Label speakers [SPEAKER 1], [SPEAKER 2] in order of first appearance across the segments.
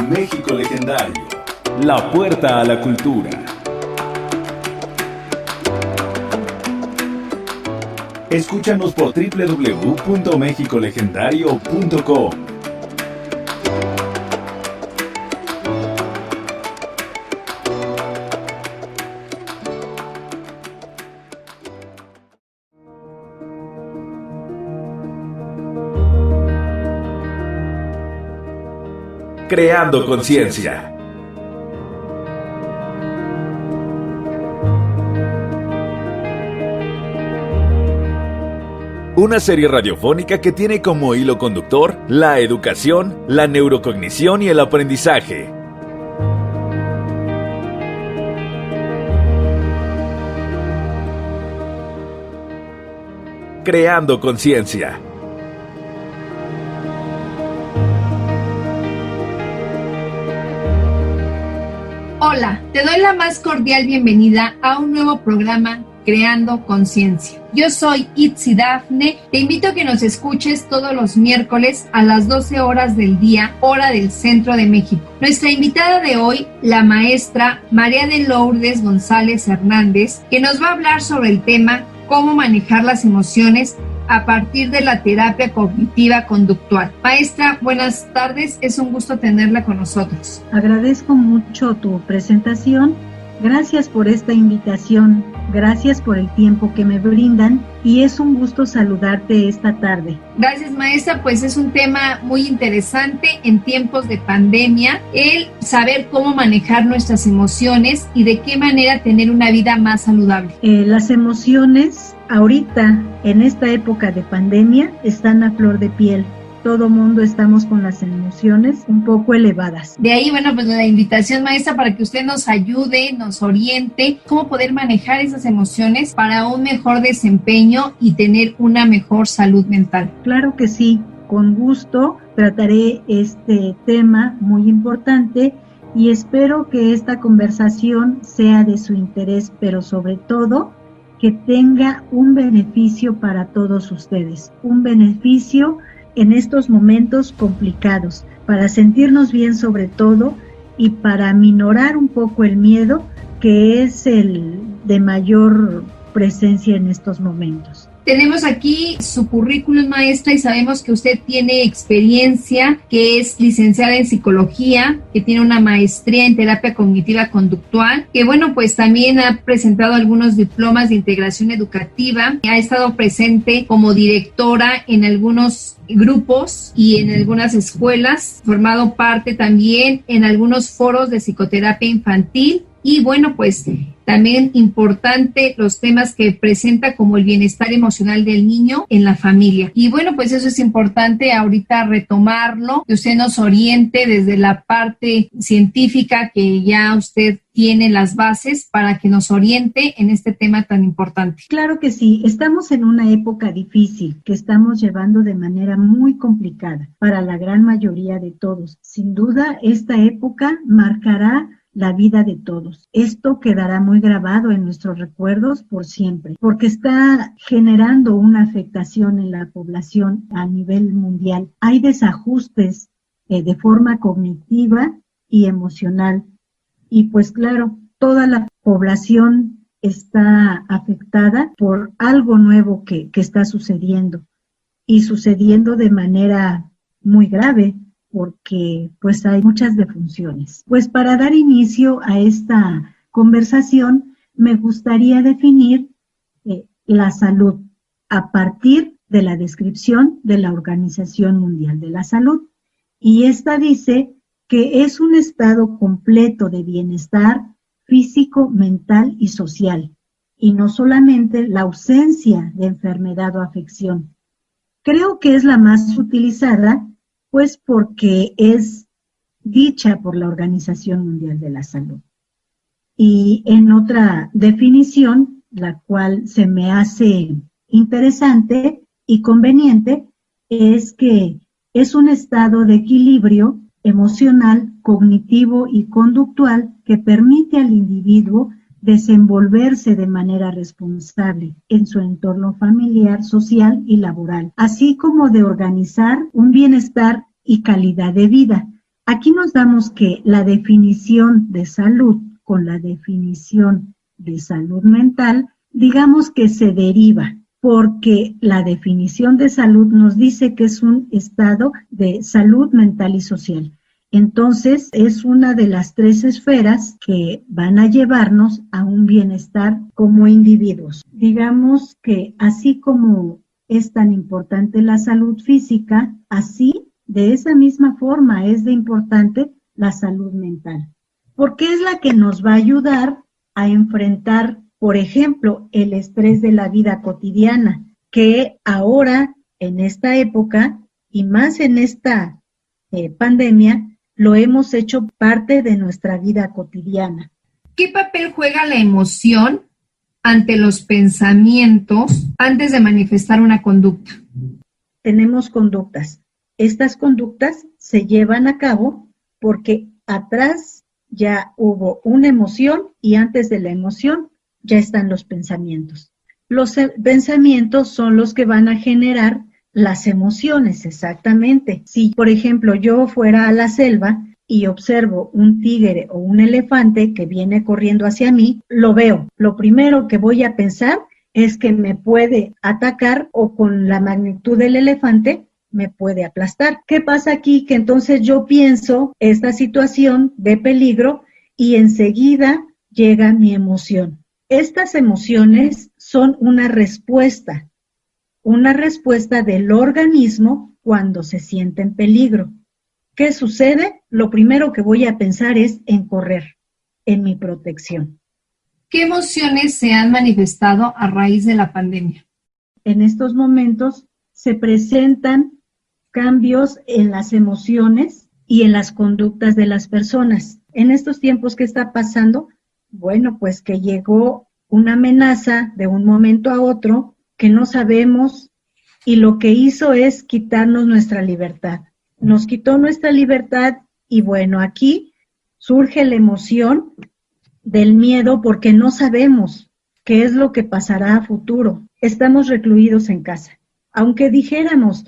[SPEAKER 1] México Legendario, la puerta a la cultura. Escúchanos por www.mexicolegendario.com. Creando conciencia. Una serie radiofónica que tiene como hilo conductor la educación, la neurocognición y el aprendizaje. Creando conciencia.
[SPEAKER 2] Hola, te doy la más cordial bienvenida a un nuevo programa Creando Conciencia. Yo soy Itzi Dafne, te invito a que nos escuches todos los miércoles a las 12 horas del día, hora del centro de México. Nuestra invitada de hoy, la maestra María de Lourdes González Hernández, que nos va a hablar sobre el tema cómo manejar las emociones a partir de la terapia cognitiva conductual. Maestra, buenas tardes, es un gusto tenerla con nosotros.
[SPEAKER 3] Agradezco mucho tu presentación, gracias por esta invitación, gracias por el tiempo que me brindan y es un gusto saludarte esta tarde.
[SPEAKER 2] Gracias, maestra, pues es un tema muy interesante en tiempos de pandemia, el saber cómo manejar nuestras emociones y de qué manera tener una vida más saludable.
[SPEAKER 3] Las emociones ahorita, en esta época de pandemia, están a flor de piel. Todo mundo estamos con las emociones un poco elevadas.
[SPEAKER 2] De ahí, bueno, pues la invitación, maestra, para que usted nos ayude, nos oriente cómo poder manejar esas emociones para un mejor desempeño y tener una mejor salud mental.
[SPEAKER 3] Claro que sí, con gusto trataré este tema muy importante y espero que esta conversación sea de su interés, pero sobre todo que tenga un beneficio para todos ustedes, un beneficio en estos momentos complicados, para sentirnos bien sobre todo y para minorar un poco el miedo que es el de mayor presencia en estos momentos.
[SPEAKER 2] Tenemos aquí su currículum, maestra, y sabemos que usted tiene experiencia, que es licenciada en psicología, que tiene una maestría en terapia cognitiva conductual, que bueno, pues también ha presentado algunos diplomas de integración educativa, ha estado presente como directora en algunos grupos y en algunas escuelas, formado parte también en algunos foros de psicoterapia infantil. Y bueno, pues también importante los temas que presenta como el bienestar emocional del niño en la familia. Y bueno, pues eso es importante ahorita retomarlo, que usted nos oriente desde la parte científica que ya usted tiene las bases para que nos oriente en este tema tan importante.
[SPEAKER 3] Claro que sí, estamos en una época difícil que estamos llevando de manera muy complicada para la gran mayoría de todos. Sin duda, esta época marcará la vida de todos. Esto quedará muy grabado en nuestros recuerdos por siempre, porque está generando una afectación en la población a nivel mundial. Hay desajustes de forma cognitiva y emocional. Y pues claro, toda la población está afectada por algo nuevo que está sucediendo y sucediendo de manera muy grave, porque pues hay muchas defunciones. Pues para dar inicio a esta conversación, me gustaría definir la salud a partir de la descripción de la Organización Mundial de la Salud. Y esta dice que es un estado completo de bienestar físico, mental y social, y no solamente la ausencia de enfermedad o afección. Creo que es la más utilizada pues porque es dicha por la Organización Mundial de la Salud. Y en otra definición, la cual se me hace interesante y conveniente, es que es un estado de equilibrio emocional, cognitivo y conductual que permite al individuo desenvolverse de manera responsable en su entorno familiar, social y laboral, así como de organizar un bienestar y calidad de vida. Aquí nos damos que la definición de salud con la definición de salud mental, digamos que se deriva, porque la definición de salud nos dice que es un estado de salud mental y social. Entonces, es una de las 3 esferas que van a llevarnos a un bienestar como individuos. Digamos que así como es tan importante la salud física, así, de esa misma forma, es de importante la salud mental, porque es la que nos va a ayudar a enfrentar, por ejemplo, el estrés de la vida cotidiana, que ahora, en esta época, y más en esta pandemia, lo hemos hecho parte de nuestra vida cotidiana.
[SPEAKER 2] ¿Qué papel juega la emoción ante los pensamientos antes de manifestar una conducta?
[SPEAKER 3] Tenemos conductas. Estas conductas se llevan a cabo porque atrás ya hubo una emoción y antes de la emoción ya están los pensamientos. Los pensamientos son los que van a generar las emociones, exactamente. Si, por ejemplo, yo fuera a la selva y observo un tigre o un elefante que viene corriendo hacia mí, lo veo. Lo primero que voy a pensar es que me puede atacar o con la magnitud del elefante me puede aplastar. ¿Qué pasa aquí? Que entonces yo pienso esta situación de peligro y enseguida llega mi emoción. Estas emociones son una respuesta del organismo cuando se siente en peligro. ¿Qué sucede? Lo primero que voy a pensar es en correr, en mi protección.
[SPEAKER 2] ¿Qué emociones se han manifestado a raíz de la pandemia?
[SPEAKER 3] En estos momentos se presentan cambios en las emociones y en las conductas de las personas. En estos tiempos, ¿qué está pasando? Bueno, pues que llegó una amenaza de un momento a otro que no sabemos y lo que hizo es quitarnos nuestra libertad. Nos quitó nuestra libertad y bueno, aquí surge la emoción del miedo porque no sabemos qué es lo que pasará a futuro. Estamos recluidos en casa. Aunque dijéramos,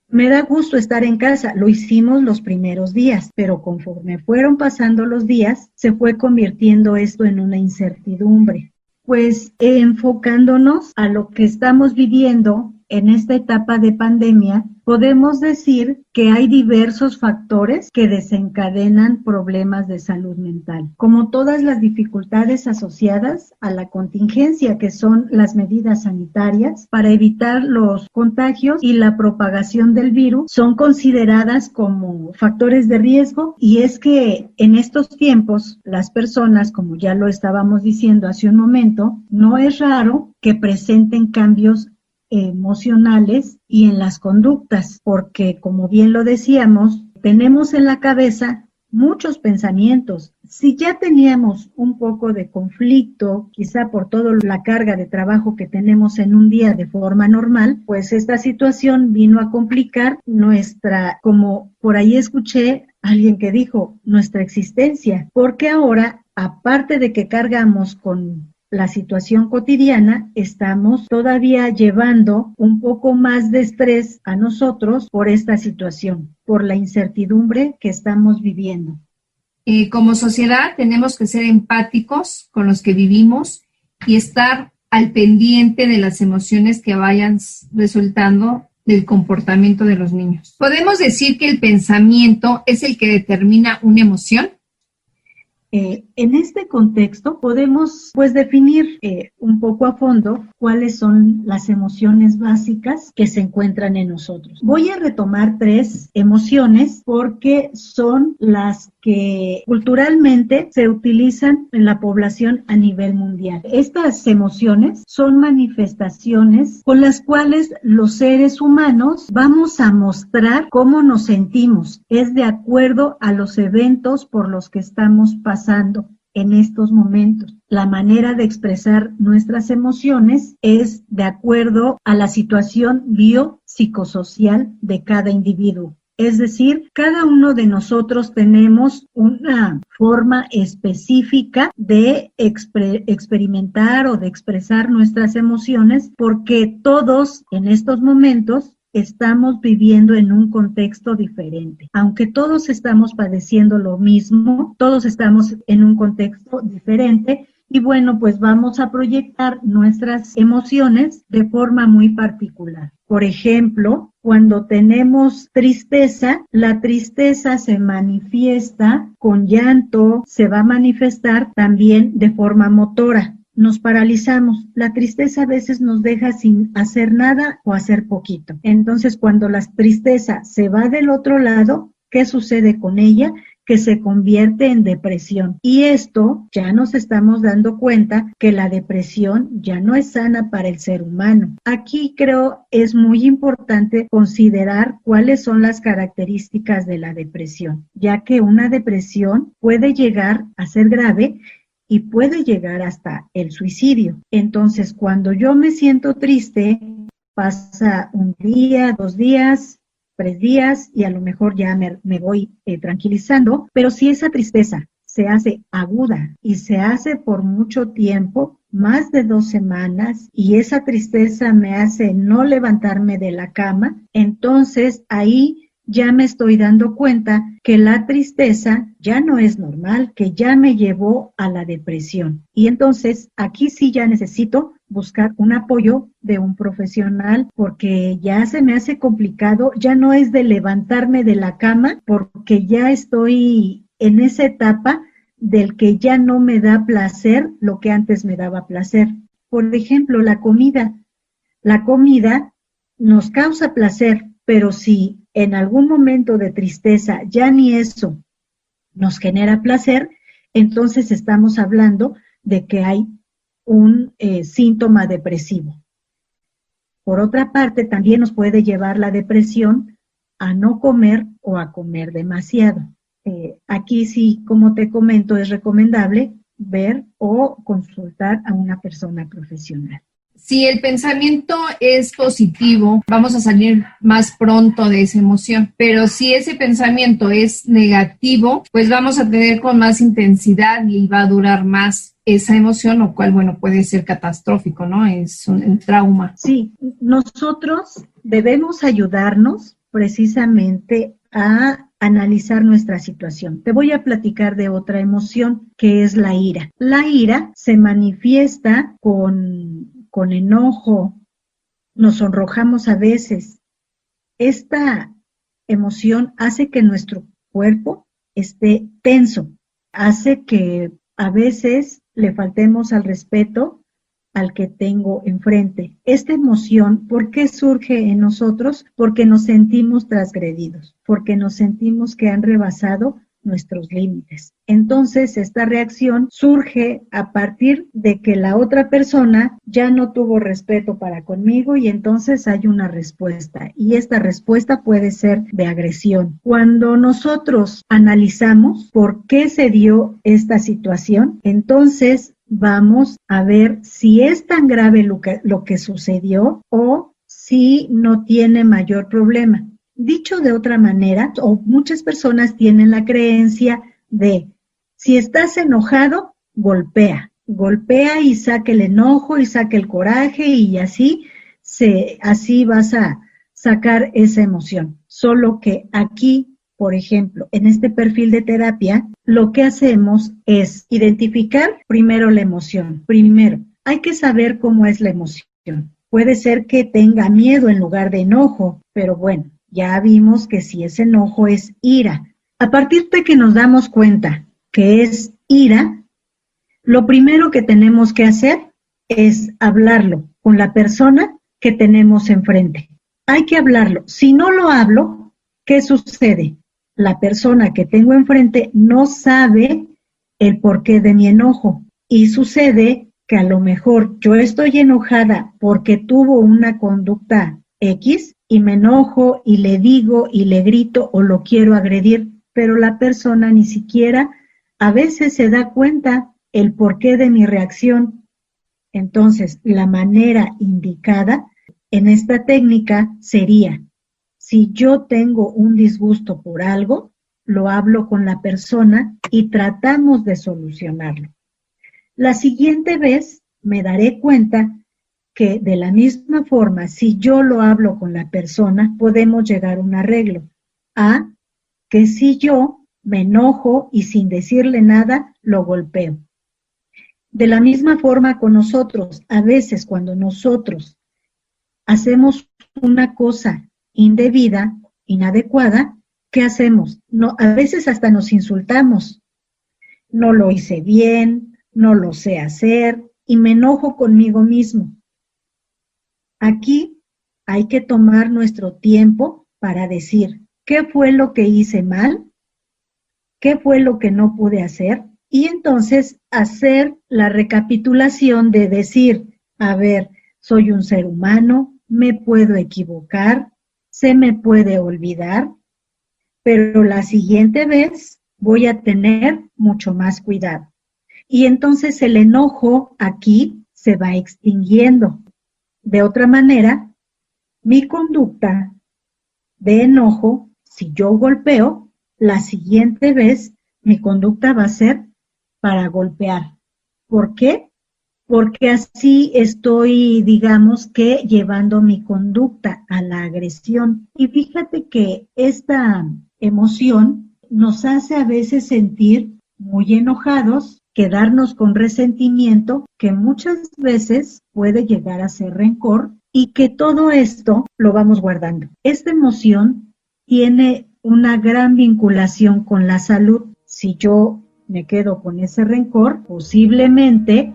[SPEAKER 3] me da gusto estar en casa, lo hicimos los primeros días, pero conforme fueron pasando los días, se fue convirtiendo esto en una incertidumbre. Pues enfocándonos a lo que estamos viviendo en esta etapa de pandemia, podemos decir que hay diversos factores que desencadenan problemas de salud mental, como todas las dificultades asociadas a la contingencia, que son las medidas sanitarias para evitar los contagios y la propagación del virus, son consideradas como factores de riesgo, y es que en estos tiempos las personas, como ya lo estábamos diciendo hace un momento, no es raro que presenten cambios emocionales y en las conductas, porque como bien lo decíamos, tenemos en la cabeza muchos pensamientos. Si ya teníamos un poco de conflicto, quizá por toda la carga de trabajo que tenemos en un día de forma normal, pues esta situación vino a complicar nuestra, como por ahí escuché a alguien que dijo, nuestra existencia, porque ahora, aparte de que cargamos con la situación cotidiana, estamos todavía llevando un poco más de estrés a nosotros por esta situación, por la incertidumbre que estamos viviendo.
[SPEAKER 2] Como sociedad tenemos que ser empáticos con los que vivimos y estar al pendiente de las emociones que vayan resultando del comportamiento de los niños. ¿Podemos decir que el pensamiento es el que determina una emoción?
[SPEAKER 3] En este contexto podemos definir un poco a fondo cuáles son las emociones básicas que se encuentran en nosotros. Voy a retomar 3 emociones porque son las que culturalmente se utilizan en la población a nivel mundial. Estas emociones son manifestaciones con las cuales los seres humanos vamos a mostrar cómo nos sentimos. Es de acuerdo a los eventos por los que estamos pasando en estos momentos. La manera de expresar nuestras emociones es de acuerdo a la situación biopsicosocial de cada individuo. Es decir, cada uno de nosotros tenemos una forma específica de experimentar o de expresar nuestras emociones, porque todos en estos momentos estamos viviendo en un contexto diferente. Aunque todos estamos padeciendo lo mismo, todos estamos en un contexto diferente y bueno, pues vamos a proyectar nuestras emociones de forma muy particular. Por ejemplo, cuando tenemos tristeza, la tristeza se manifiesta con llanto, se va a manifestar también de forma motora. Nos paralizamos. La tristeza a veces nos deja sin hacer nada o hacer poquito. Entonces, cuando la tristeza se va del otro lado, ¿qué sucede con ella? Que se convierte en depresión. Y esto ya nos estamos dando cuenta que la depresión ya no es sana para el ser humano. Aquí creo es muy importante considerar cuáles son las características de la depresión, ya que una depresión puede llegar a ser grave y puede llegar hasta el suicidio. Entonces, cuando yo me siento triste, pasa un día, 2 días, 3 días y a lo mejor ya me voy tranquilizando, pero si esa tristeza se hace aguda y se hace por mucho tiempo, más de 2 semanas, y esa tristeza me hace no levantarme de la cama, entonces ahí ya me estoy dando cuenta que la tristeza ya no es normal, que ya me llevó a la depresión. Y entonces aquí sí ya necesito buscar un apoyo de un profesional porque ya se me hace complicado, ya no es de levantarme de la cama porque ya estoy en esa etapa del que ya no me da placer lo que antes me daba placer. Por ejemplo, la comida. La comida nos causa placer, pero si en algún momento de tristeza ya ni eso nos genera placer, entonces estamos hablando de que hay un síntoma depresivo. Por otra parte, también nos puede llevar la depresión a no comer o a comer demasiado. Aquí sí, como te comento, es recomendable ver o consultar a una persona profesional.
[SPEAKER 2] Si el pensamiento es positivo, vamos a salir más pronto de esa emoción. Pero si ese pensamiento es negativo, pues vamos a tener con más intensidad y va a durar más esa emoción, lo cual, bueno, puede ser catastrófico, ¿no? Es un trauma.
[SPEAKER 3] Sí, nosotros debemos ayudarnos precisamente a analizar nuestra situación. Te voy a platicar de otra emoción que es la ira. La ira se manifiesta con enojo, nos sonrojamos a veces. Esta emoción hace que nuestro cuerpo esté tenso, hace que a veces le faltemos al respeto al que tengo enfrente. Esta emoción, ¿por qué surge en nosotros? Porque nos sentimos transgredidos, porque nos sentimos que han rebasado nuestros límites. Entonces, esta reacción surge a partir de que la otra persona ya no tuvo respeto para conmigo y entonces hay una respuesta. Y esta respuesta puede ser de agresión. Cuando nosotros analizamos por qué se dio esta situación, entonces vamos a ver si es tan grave lo que sucedió o si no tiene mayor problema. Dicho de otra manera, o muchas personas tienen la creencia de si estás enojado, golpea y saque el enojo y saque el coraje y así vas a sacar esa emoción. Solo que aquí, por ejemplo, en este perfil de terapia, lo que hacemos es identificar primero la emoción. Primero, hay que saber cómo es la emoción. Puede ser que tenga miedo en lugar de enojo, pero bueno, ya vimos que si es enojo es ira. A partir de que nos damos cuenta que es ira, lo primero que tenemos que hacer es hablarlo con la persona que tenemos enfrente. Hay que hablarlo. Si no lo hablo, ¿qué sucede? La persona que tengo enfrente no sabe el porqué de mi enojo y sucede que a lo mejor yo estoy enojada porque tuvo una conducta X y me enojo y le digo y le grito o lo quiero agredir, pero la persona ni siquiera a veces se da cuenta el porqué de mi reacción. Entonces, la manera indicada en esta técnica sería, si yo tengo un disgusto por algo, lo hablo con la persona y tratamos de solucionarlo. La siguiente vez me daré cuenta que de la misma forma, si yo lo hablo con la persona, podemos llegar a un arreglo. A, que si yo me enojo y sin decirle nada, lo golpeo. De la misma forma con nosotros, a veces cuando nosotros hacemos una cosa indebida, inadecuada, ¿qué hacemos? No, a veces hasta nos insultamos. No lo hice bien, no lo sé hacer y me enojo conmigo mismo. Aquí hay que tomar nuestro tiempo para decir, ¿qué fue lo que hice mal? ¿Qué fue lo que no pude hacer? Y entonces hacer la recapitulación de decir, a ver, soy un ser humano, me puedo equivocar, se me puede olvidar, pero la siguiente vez voy a tener mucho más cuidado. Y entonces el enojo aquí se va extinguiendo. De otra manera, mi conducta de enojo, si yo golpeo, la siguiente vez mi conducta va a ser para golpear. ¿Por qué? Porque así estoy, digamos que, llevando mi conducta a la agresión. Y fíjate que esta emoción nos hace a veces sentir muy enojados, quedarnos con resentimiento, que muchas veces puede llegar a ser rencor, y que todo esto lo vamos guardando. Esta emoción tiene una gran vinculación con la salud. Si yo me quedo con ese rencor, posiblemente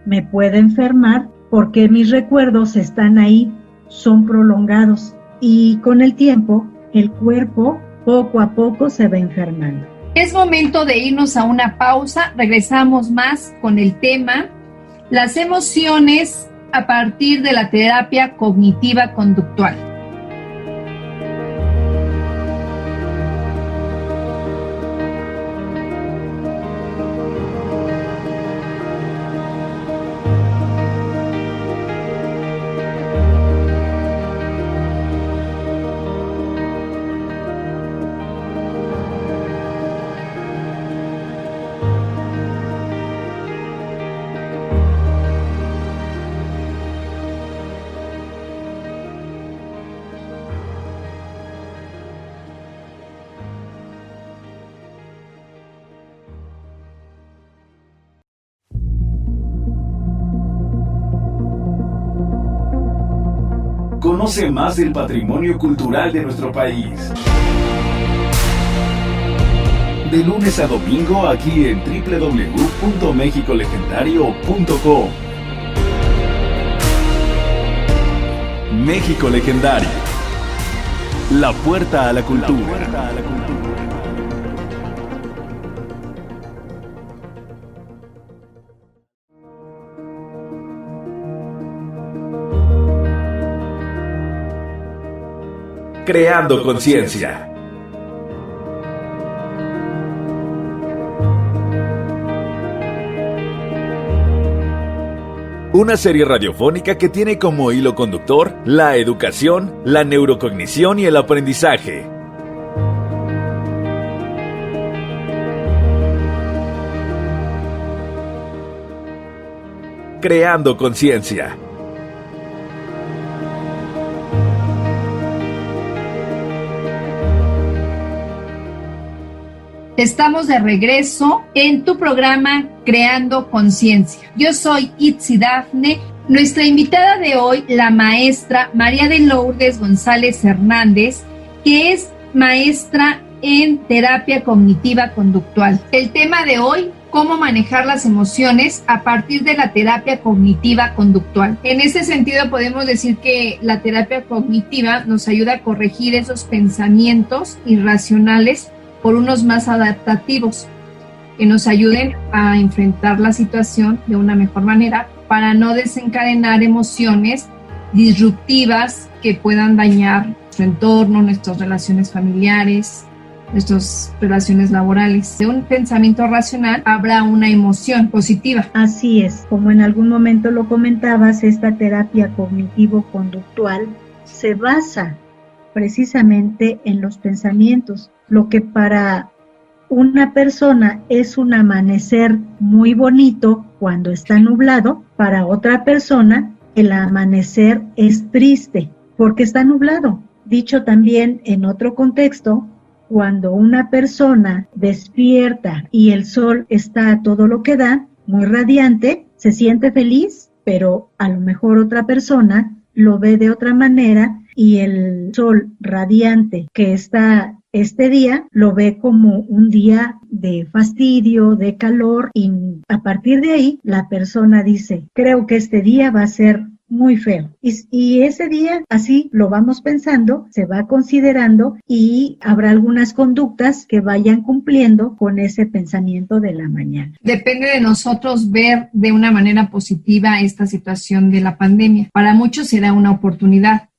[SPEAKER 3] me pueda enfermar porque mis recuerdos están ahí, son prolongados y con el tiempo el cuerpo poco a poco se va enfermando.
[SPEAKER 2] Es momento de irnos a una pausa, regresamos más con el tema las emociones a partir de la terapia cognitiva conductual.
[SPEAKER 1] Conoce más del patrimonio cultural de nuestro país. De lunes a domingo aquí en www.mexicolegendario.com. México Legendario. La puerta a la cultura. Creando conciencia. Una serie radiofónica que tiene como hilo conductor la educación, la neurocognición y el aprendizaje. Creando conciencia.
[SPEAKER 2] Estamos de regreso en tu programa Creando Conciencia. Yo soy Itzi Dafne. Nuestra invitada de hoy, la maestra María de Lourdes González Hernández, que es maestra en terapia cognitiva conductual. El tema de hoy, cómo manejar las emociones a partir de la terapia cognitiva conductual. En ese sentido, podemos decir que la terapia cognitiva nos ayuda a corregir esos pensamientos irracionales por unos más adaptativos, que nos ayuden a enfrentar la situación de una mejor manera para no desencadenar emociones disruptivas que puedan dañar nuestro entorno, nuestras relaciones familiares, nuestras relaciones laborales. De un pensamiento racional habrá una emoción positiva.
[SPEAKER 3] Así es, como en algún momento lo comentabas, esta terapia cognitivo-conductual se basa precisamente en los pensamientos. Lo que para una persona es un amanecer muy bonito cuando está nublado, para otra persona el amanecer es triste porque está nublado. Dicho también en otro contexto, cuando una persona despierta y el sol está a todo lo que da, muy radiante, se siente feliz, pero a lo mejor otra persona lo ve de otra manera y el sol radiante que está este día lo ve como un día de fastidio, de calor, y a partir de ahí la persona dice, creo que este día va a ser muy feo. Y ese día así lo vamos pensando, se va considerando y habrá algunas conductas que vayan cumpliendo con ese pensamiento de la mañana.
[SPEAKER 2] Depende de nosotros ver de una manera positiva esta situación de la pandemia. Para muchos será una oportunidad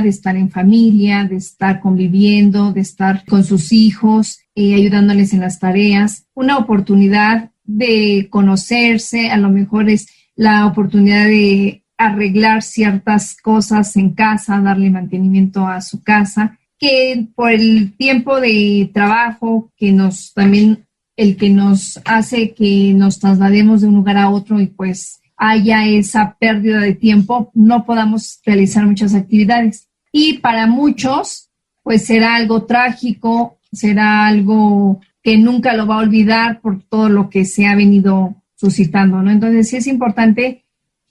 [SPEAKER 2] de estar en familia, de estar conviviendo, de estar con sus hijos, ayudándoles en las tareas, una oportunidad de conocerse, a lo mejor es la oportunidad de arreglar ciertas cosas en casa, darle mantenimiento a su casa, que por el tiempo de trabajo el que nos hace que nos traslademos de un lugar a otro y pues haya esa pérdida de tiempo, no podamos realizar muchas actividades. Y para muchos, pues será algo trágico, será algo que nunca lo va a olvidar por todo lo que se ha venido suscitando, ¿no? Entonces sí es importante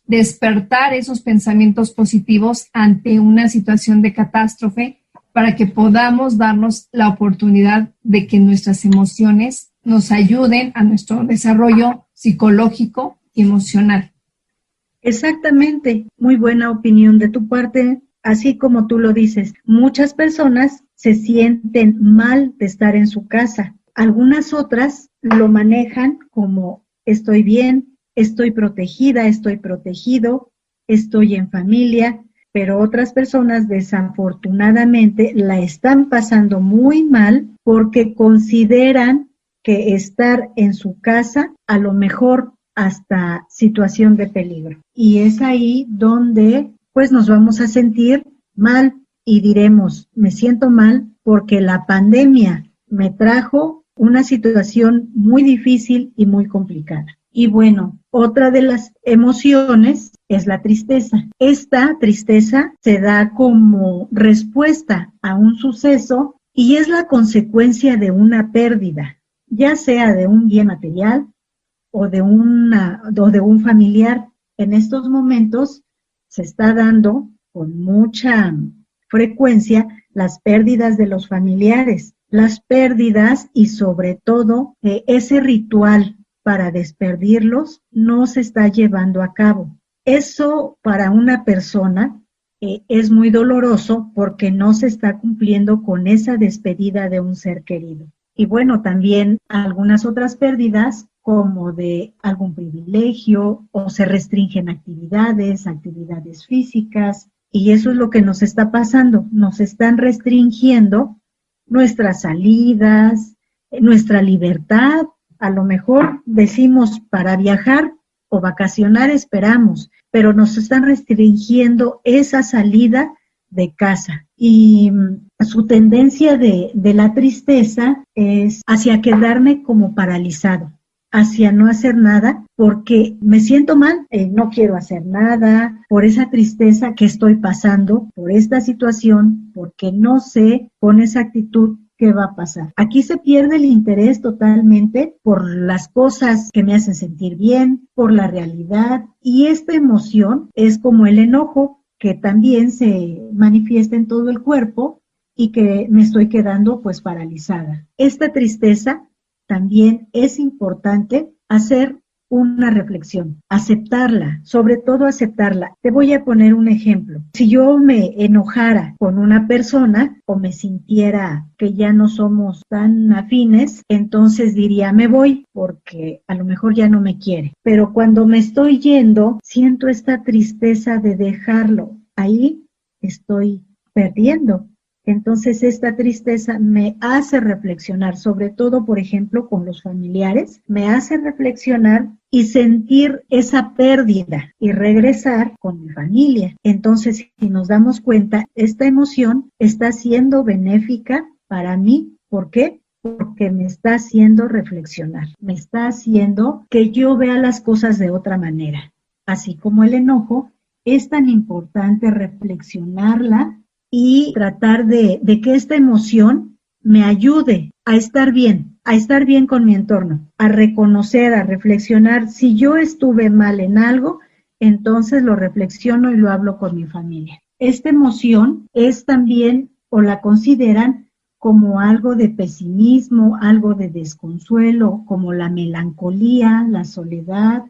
[SPEAKER 2] despertar esos pensamientos positivos ante una situación de catástrofe para que podamos darnos la oportunidad de que nuestras emociones nos ayuden a nuestro desarrollo psicológico y emocional.
[SPEAKER 3] Exactamente, muy buena opinión de tu parte. Así como tú lo dices, muchas personas se sienten mal de estar en su casa. Algunas otras lo manejan como estoy bien, estoy protegida, estoy protegido, estoy en familia, pero otras personas desafortunadamente la están pasando muy mal porque consideran que estar en su casa a lo mejor hasta situación de peligro. Y es ahí donde pues nos vamos a sentir mal y diremos, me siento mal porque la pandemia me trajo una situación muy difícil y muy complicada. Y bueno, otra de las emociones es la tristeza. Esta tristeza se da como respuesta a un suceso y es la consecuencia de una pérdida, ya sea de un bien material o de un familiar. En estos momentos se está dando con mucha frecuencia las pérdidas de los familiares, las pérdidas y sobre todo ese ritual para despedirlos no se está llevando a cabo. Eso para una persona es muy doloroso porque no se está cumpliendo con esa despedida de un ser querido. Y bueno, también algunas otras pérdidas como de algún privilegio o se restringen actividades físicas, y eso es lo que nos está pasando, nos están restringiendo nuestras salidas, nuestra libertad. A lo mejor decimos para viajar o vacacionar esperamos, pero nos están restringiendo esa salida de casa. Y su tendencia de la tristeza es hacia quedarme como paralizado, hacia no hacer nada, porque me siento mal, no quiero hacer nada, por esa tristeza que estoy pasando, por esta situación, porque no sé con esa actitud qué va a pasar. Aquí se pierde el interés totalmente por las cosas que me hacen sentir bien, por la realidad, y esta emoción es como el enojo, que también se manifiesta en todo el cuerpo y que me estoy quedando pues paralizada. Esta tristeza también es importante hacer una reflexión, aceptarla, sobre todo aceptarla. Te voy a poner un ejemplo. Si yo me enojara con una persona o me sintiera que ya no somos tan afines, entonces diría me voy porque a lo mejor ya no me quiere. Pero cuando me estoy yendo, siento esta tristeza de dejarlo. Ahí estoy perdiendo. Entonces esta tristeza me hace reflexionar, sobre todo, por ejemplo, con los familiares, me hace reflexionar y sentir esa pérdida y regresar con mi familia. Entonces, si nos damos cuenta, esta emoción está siendo benéfica para mí. ¿Por qué? Porque me está haciendo reflexionar, me está haciendo que yo vea las cosas de otra manera. Así como el enojo es tan importante reflexionarla y tratar de que esta emoción me ayude a estar bien con mi entorno, a reconocer, a reflexionar. Si yo estuve mal en algo, entonces lo reflexiono y lo hablo con mi familia. Esta emoción es también, o la consideran como algo de pesimismo, algo de desconsuelo, como la melancolía, la soledad,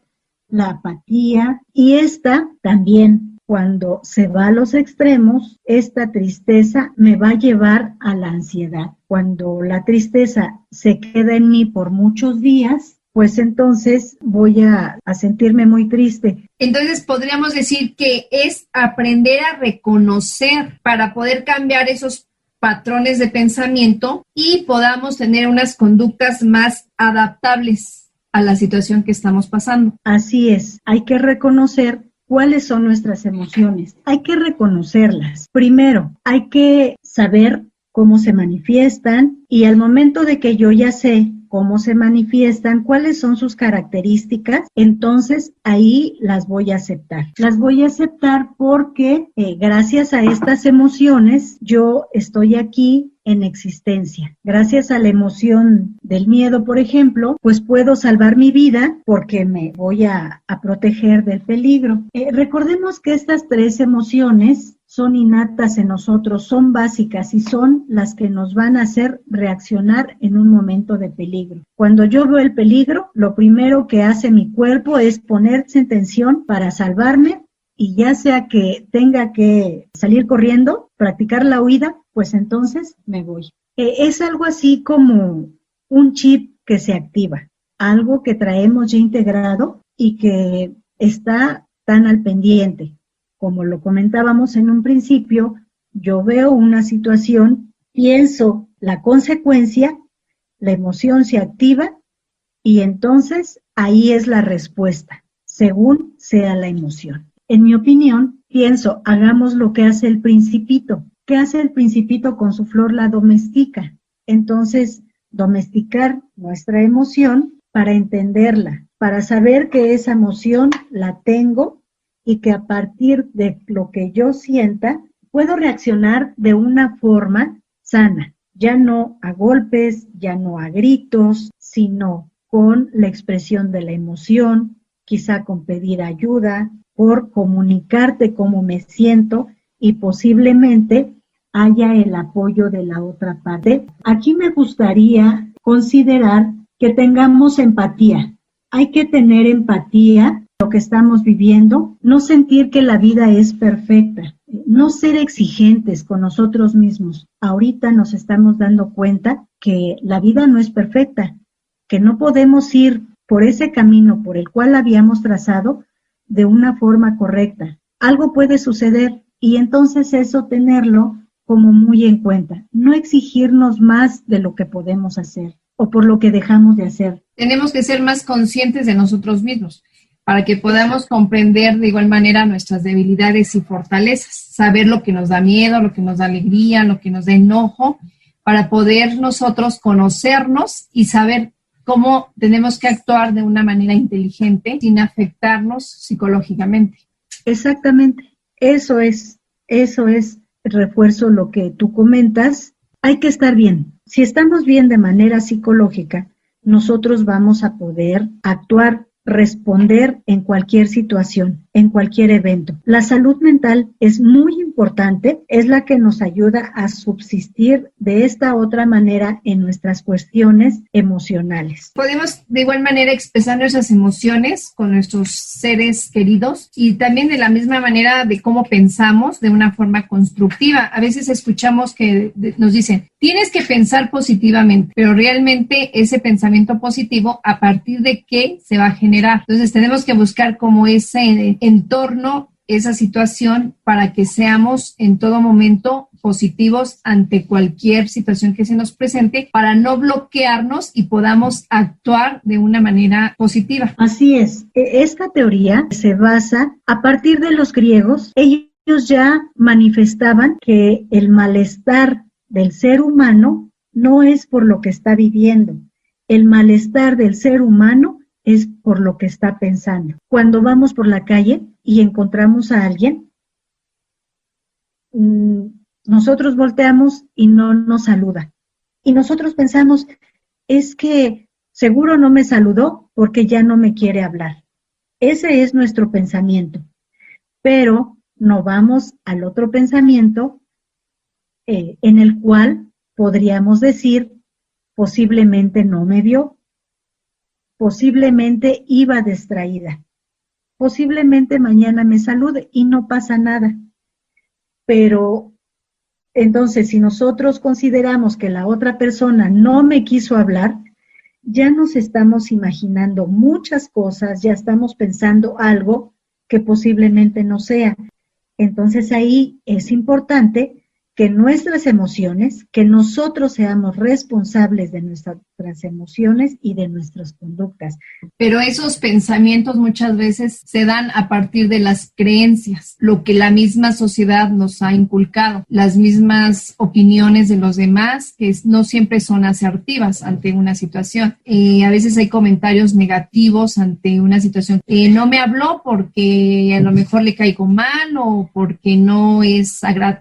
[SPEAKER 3] la apatía, y esta también, cuando se va a los extremos, esta tristeza me va a llevar a la ansiedad. Cuando la tristeza se queda en mí por muchos días, pues entonces voy a sentirme muy triste.
[SPEAKER 2] Entonces podríamos decir que es aprender a reconocer para poder cambiar esos patrones de pensamiento y podamos tener unas conductas más adaptables a la situación que estamos pasando.
[SPEAKER 3] Así es, hay que reconocer cuáles son nuestras emociones, hay que reconocerlas. Primero, hay que saber cómo se manifiestan y al momento de que yo ya sé cómo se manifiestan, cuáles son sus características, entonces ahí las voy a aceptar. Las voy a aceptar porque gracias a estas emociones yo estoy aquí en existencia. Gracias a la emoción del miedo, por ejemplo, pues puedo salvar mi vida porque me voy a proteger del peligro. Recordemos que estas tres emociones son innatas en nosotros, son básicas y son las que nos van a hacer reaccionar en un momento de peligro. Cuando yo veo el peligro, lo primero que hace mi cuerpo es ponerse en tensión para salvarme y ya sea que tenga que salir corriendo, practicar la huida, pues entonces me voy. Es algo así como un chip que se activa, algo que traemos ya integrado y que está tan al pendiente. Como lo comentábamos en un principio, yo veo una situación, pienso la consecuencia, la emoción se activa y entonces ahí es la respuesta, según sea la emoción. En mi opinión, pienso, hagamos lo que hace el Principito. ¿Qué hace el Principito con su flor? La domestica. Entonces, domesticar nuestra emoción para entenderla, para saber que esa emoción la tengo y que a partir de lo que yo sienta, puedo reaccionar de una forma sana, ya no a golpes, ya no a gritos, sino con la expresión de la emoción, quizá con pedir ayuda, por comunicarte cómo me siento y posiblemente haya el apoyo de la otra parte. Aquí me gustaría considerar que tengamos empatía. Hay que tener empatía lo que estamos viviendo, no sentir que la vida es perfecta, no ser exigentes con nosotros mismos. Ahorita nos estamos dando cuenta que la vida no es perfecta, que no podemos ir por ese camino por el cual habíamos trazado de una forma correcta. Algo puede suceder y entonces eso tenerlo como muy en cuenta, no exigirnos más de lo que podemos hacer o por lo que dejamos de hacer.
[SPEAKER 2] Tenemos que ser más conscientes de nosotros mismos, para que podamos comprender de igual manera nuestras debilidades y fortalezas, saber lo que nos da miedo, lo que nos da alegría, lo que nos da enojo, para poder nosotros conocernos y saber cómo tenemos que actuar de una manera inteligente sin afectarnos psicológicamente.
[SPEAKER 3] Exactamente, eso es, refuerzo lo que tú comentas, hay que estar bien. Si estamos bien de manera psicológica, nosotros vamos a poder actuar, responder en cualquier situación, en cualquier evento. La salud mental es muy importante, es la que nos ayuda a subsistir de esta otra manera en nuestras cuestiones emocionales.
[SPEAKER 2] Podemos de igual manera expresar nuestras emociones con nuestros seres queridos y también de la misma manera de cómo pensamos de una forma constructiva. A veces escuchamos que nos dicen, tienes que pensar positivamente, pero realmente ese pensamiento positivo, ¿a partir de qué se va a generar? Entonces tenemos que buscar como ese entorno, esa situación para que seamos en todo momento positivos ante cualquier situación que se nos presente para no bloquearnos y podamos actuar de una manera positiva.
[SPEAKER 3] Así es. Esta teoría se basa a partir de los griegos. Ellos ya manifestaban que el malestar del ser humano no es por lo que está viviendo. El malestar del ser humano es por lo que está pensando. Cuando vamos por la calle, y encontramos a alguien, nosotros volteamos y no nos saluda. Y nosotros pensamos, es que seguro no me saludó porque ya no me quiere hablar. Ese es nuestro pensamiento. Pero no vamos al otro pensamiento en el cual podríamos decir, posiblemente no me vio, posiblemente iba distraída, posiblemente mañana me salude y no pasa nada. Pero entonces, si nosotros consideramos que la otra persona no me quiso hablar, ya nos estamos imaginando muchas cosas, ya estamos pensando algo que posiblemente no sea. Entonces ahí es importante que nuestras emociones, que nosotros seamos responsables de nuestras emociones y de nuestras conductas.
[SPEAKER 2] Pero esos pensamientos muchas veces se dan a partir de las creencias, lo que la misma sociedad nos ha inculcado, las mismas opiniones de los demás, que no siempre son asertivas ante una situación. A veces hay comentarios negativos ante una situación. No me habló porque a lo mejor le caigo mal o porque no es grata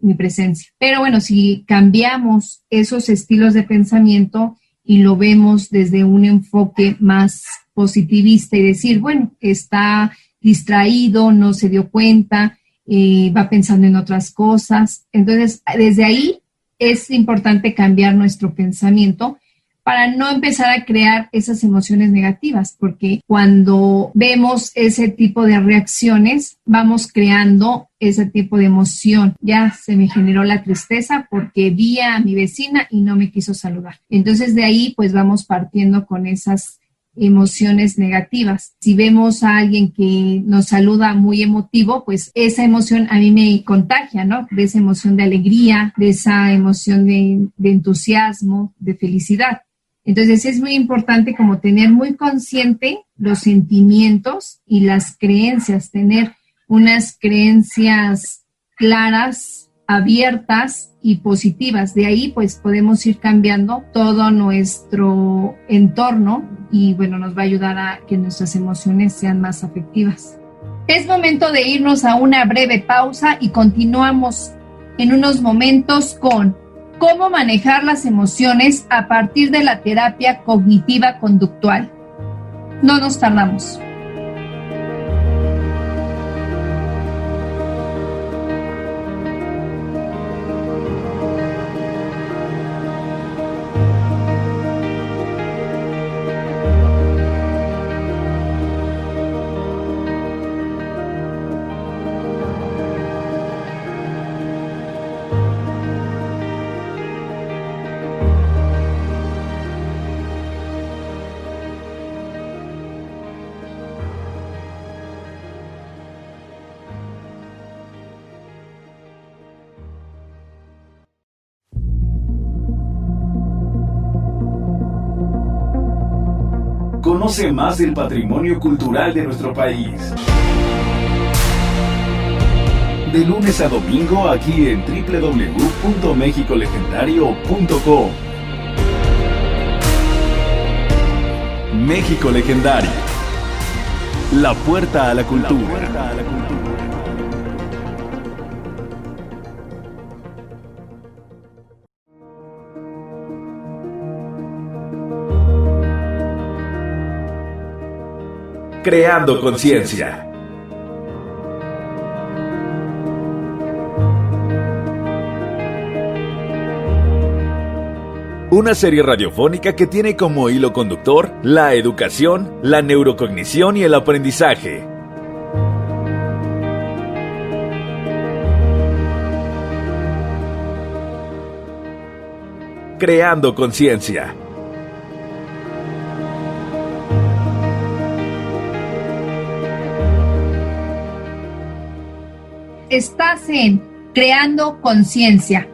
[SPEAKER 2] mi presencia. Pero bueno, si cambiamos esos estilos de pensamiento y lo vemos desde un enfoque más positivista y decir, bueno, está distraído, no se dio cuenta, va pensando en otras cosas. Entonces, desde ahí es importante cambiar nuestro pensamiento para no empezar a crear esas emociones negativas, porque cuando vemos ese tipo de reacciones, vamos creando ese tipo de emoción. Ya se me generó la tristeza porque vi a mi vecina y no me quiso saludar. Entonces de ahí pues vamos partiendo con esas emociones negativas. Si vemos a alguien que nos saluda muy emotivo, pues esa emoción a mí me contagia, ¿no? De esa emoción de alegría, de esa emoción de entusiasmo, de felicidad. Entonces es muy importante como tener muy consciente los sentimientos y las creencias, tener unas creencias claras, abiertas y positivas. De ahí pues podemos ir cambiando todo nuestro entorno y bueno, nos va a ayudar a que nuestras emociones sean más afectivas. Es momento de irnos a una breve pausa y continuamos en unos momentos con cómo manejar las emociones a partir de la terapia cognitiva conductual. No nos tardamos.
[SPEAKER 1] Conoce más del patrimonio cultural de nuestro país. De lunes a domingo aquí en www.mexicolegendario.com. México Legendario. La puerta a la cultura. Creando conciencia. Una serie radiofónica que tiene como hilo conductor la educación, la neurocognición y el aprendizaje. Creando conciencia.
[SPEAKER 2] Estás en Creando Conciencia,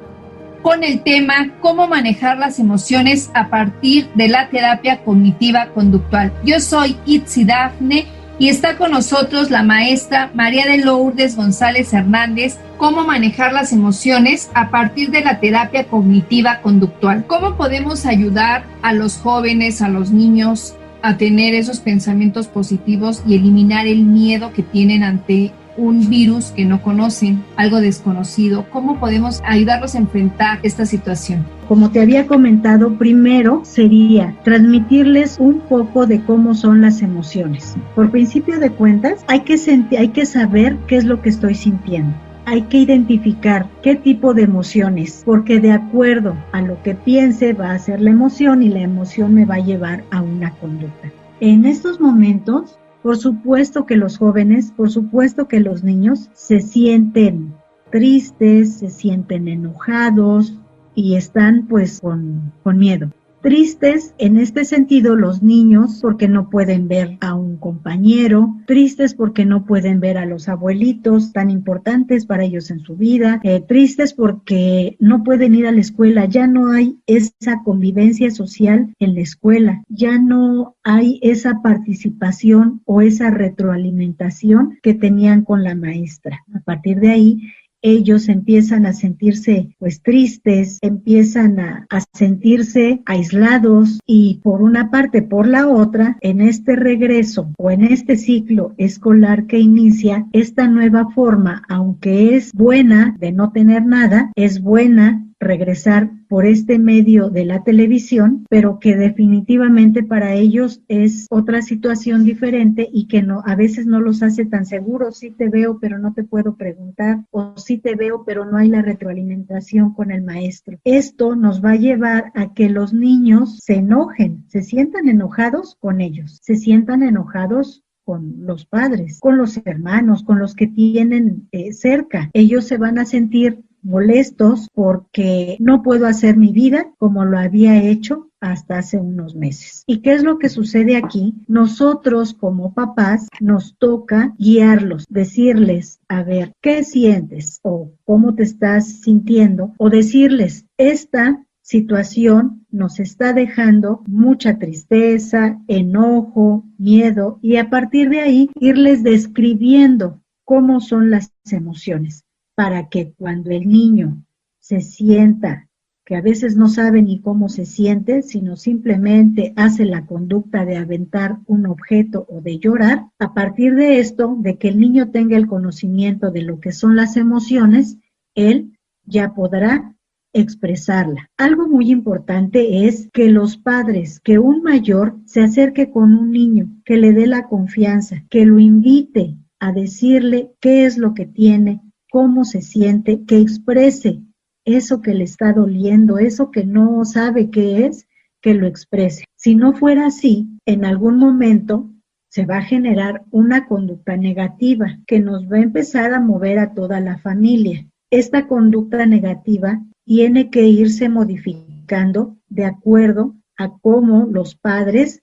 [SPEAKER 2] con el tema cómo manejar las emociones a partir de la terapia cognitiva conductual. Yo soy Itzi Dafne y está con nosotros la maestra María de Lourdes González Hernández, cómo manejar las emociones a partir de la terapia cognitiva conductual. ¿Cómo podemos ayudar a los jóvenes, a los niños, a tener esos pensamientos positivos y eliminar el miedo que tienen ante un virus que no conocen, algo desconocido? ¿Cómo podemos ayudarlos a enfrentar esta situación?
[SPEAKER 3] Como te había comentado, primero sería transmitirles un poco de cómo son las emociones. Por principio de cuentas, hay que saber qué es lo que estoy sintiendo. Hay que identificar qué tipo de emociones, porque de acuerdo a lo que piense va a ser la emoción y la emoción me va a llevar a una conducta. En estos momentos, por supuesto que los jóvenes, por supuesto que los niños se sienten tristes, se sienten enojados y están pues con miedo. Tristes en este sentido los niños porque no pueden ver a un compañero, tristes porque no pueden ver a los abuelitos tan importantes para ellos en su vida, tristes porque no pueden ir a la escuela, ya no hay esa convivencia social en la escuela, ya no hay esa participación o esa retroalimentación que tenían con la maestra. A partir de ahí, ellos empiezan a sentirse pues tristes, empiezan a sentirse aislados y por una parte, por la otra, en este regreso o en este ciclo escolar que inicia, esta nueva forma, aunque es buena de no tener nada, es buena regresar por este medio de la televisión, pero que definitivamente para ellos es otra situación diferente y que no, a veces no los hace tan seguros. Sí te veo, pero no te puedo preguntar, o sí te veo, pero no hay la retroalimentación con el maestro. Esto nos va a llevar a que los niños se enojen, se sientan enojados con ellos, se sientan enojados con los padres, con los hermanos, con los que tienen cerca. Ellos se van a sentir molestos porque no puedo hacer mi vida como lo había hecho hasta hace unos meses. ¿Y qué es lo que sucede aquí? Nosotros como papás nos toca guiarlos, decirles, a ver, ¿qué sientes? O ¿cómo te estás sintiendo? O decirles, esta situación nos está dejando mucha tristeza, enojo, miedo, y a partir de ahí irles describiendo cómo son las emociones, para que cuando el niño se sienta, que a veces no sabe ni cómo se siente, sino simplemente hace la conducta de aventar un objeto o de llorar, a partir de esto, de que el niño tenga el conocimiento de lo que son las emociones, él ya podrá expresarla. Algo muy importante es que los padres, que un mayor se acerque con un niño, que le dé la confianza, que lo invite a decirle qué es lo que tiene, cómo se siente, que exprese eso que le está doliendo, eso que no sabe qué es, que lo exprese. Si no fuera así, en algún momento se va a generar una conducta negativa que nos va a empezar a mover a toda la familia. Esta conducta negativa tiene que irse modificando de acuerdo a cómo los padres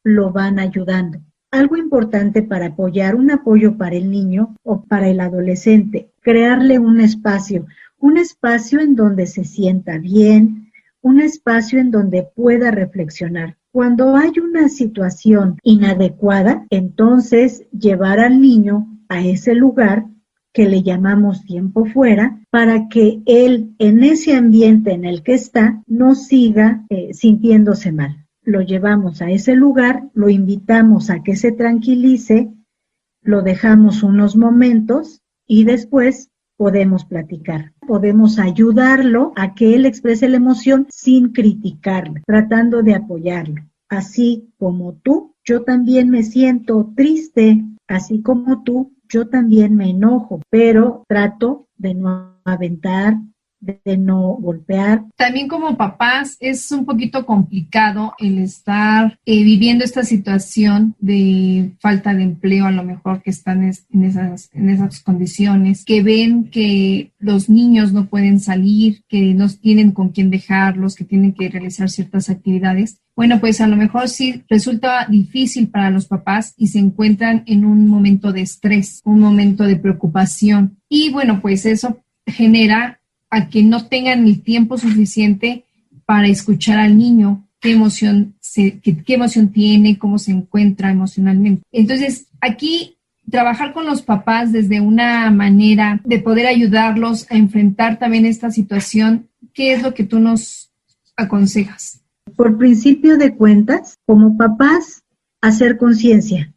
[SPEAKER 3] lo van ayudando. Algo importante para apoyar, un apoyo para el niño o para el adolescente, crearle un espacio en donde se sienta bien, un espacio en donde pueda reflexionar. Cuando hay una situación inadecuada, entonces llevar al niño a ese lugar que le llamamos tiempo fuera, para que él en ese ambiente en el que está no siga sintiéndose mal. Lo llevamos a ese lugar, lo invitamos a que se tranquilice, lo dejamos unos momentos y después podemos platicar. Podemos ayudarlo a que él exprese la emoción sin criticarlo, tratando de apoyarlo. Así como tú, yo también me siento triste, así como tú, yo también me enojo, pero trato de no aventar, de no golpear.
[SPEAKER 2] También como papás es un poquito complicado el estar viviendo esta situación de falta de empleo, a lo mejor que están en esas condiciones, que ven que los niños no pueden salir, que no tienen con quién dejarlos, que tienen que realizar ciertas actividades. Bueno, pues a lo mejor sí resulta difícil para los papás y se encuentran en un momento de estrés, un momento de preocupación. Y bueno, pues eso genera a que no tengan el tiempo suficiente para escuchar al niño, qué emoción tiene, cómo se encuentra emocionalmente. Entonces, aquí trabajar con los papás desde una manera de poder ayudarlos a enfrentar también esta situación, ¿qué es lo que tú nos aconsejas?
[SPEAKER 3] Por principio de cuentas, como papás, hacer conciencia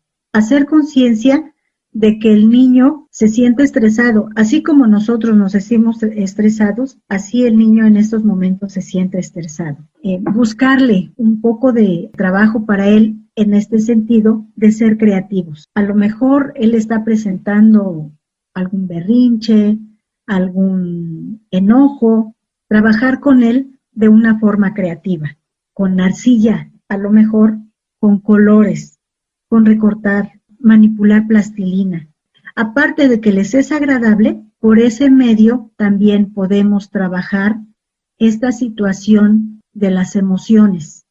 [SPEAKER 3] de que el niño se siente estresado, así como nosotros nos sentimos estresados, así el niño en estos momentos se siente estresado. Buscarle un poco de trabajo para él en este sentido de ser creativos. A lo mejor él está presentando algún berrinche, algún enojo, trabajar con él de una forma creativa, con arcilla, a lo mejor con colores, con recortar, manipular plastilina. Aparte de que les es agradable, por ese medio también podemos trabajar esta situación de las emociones.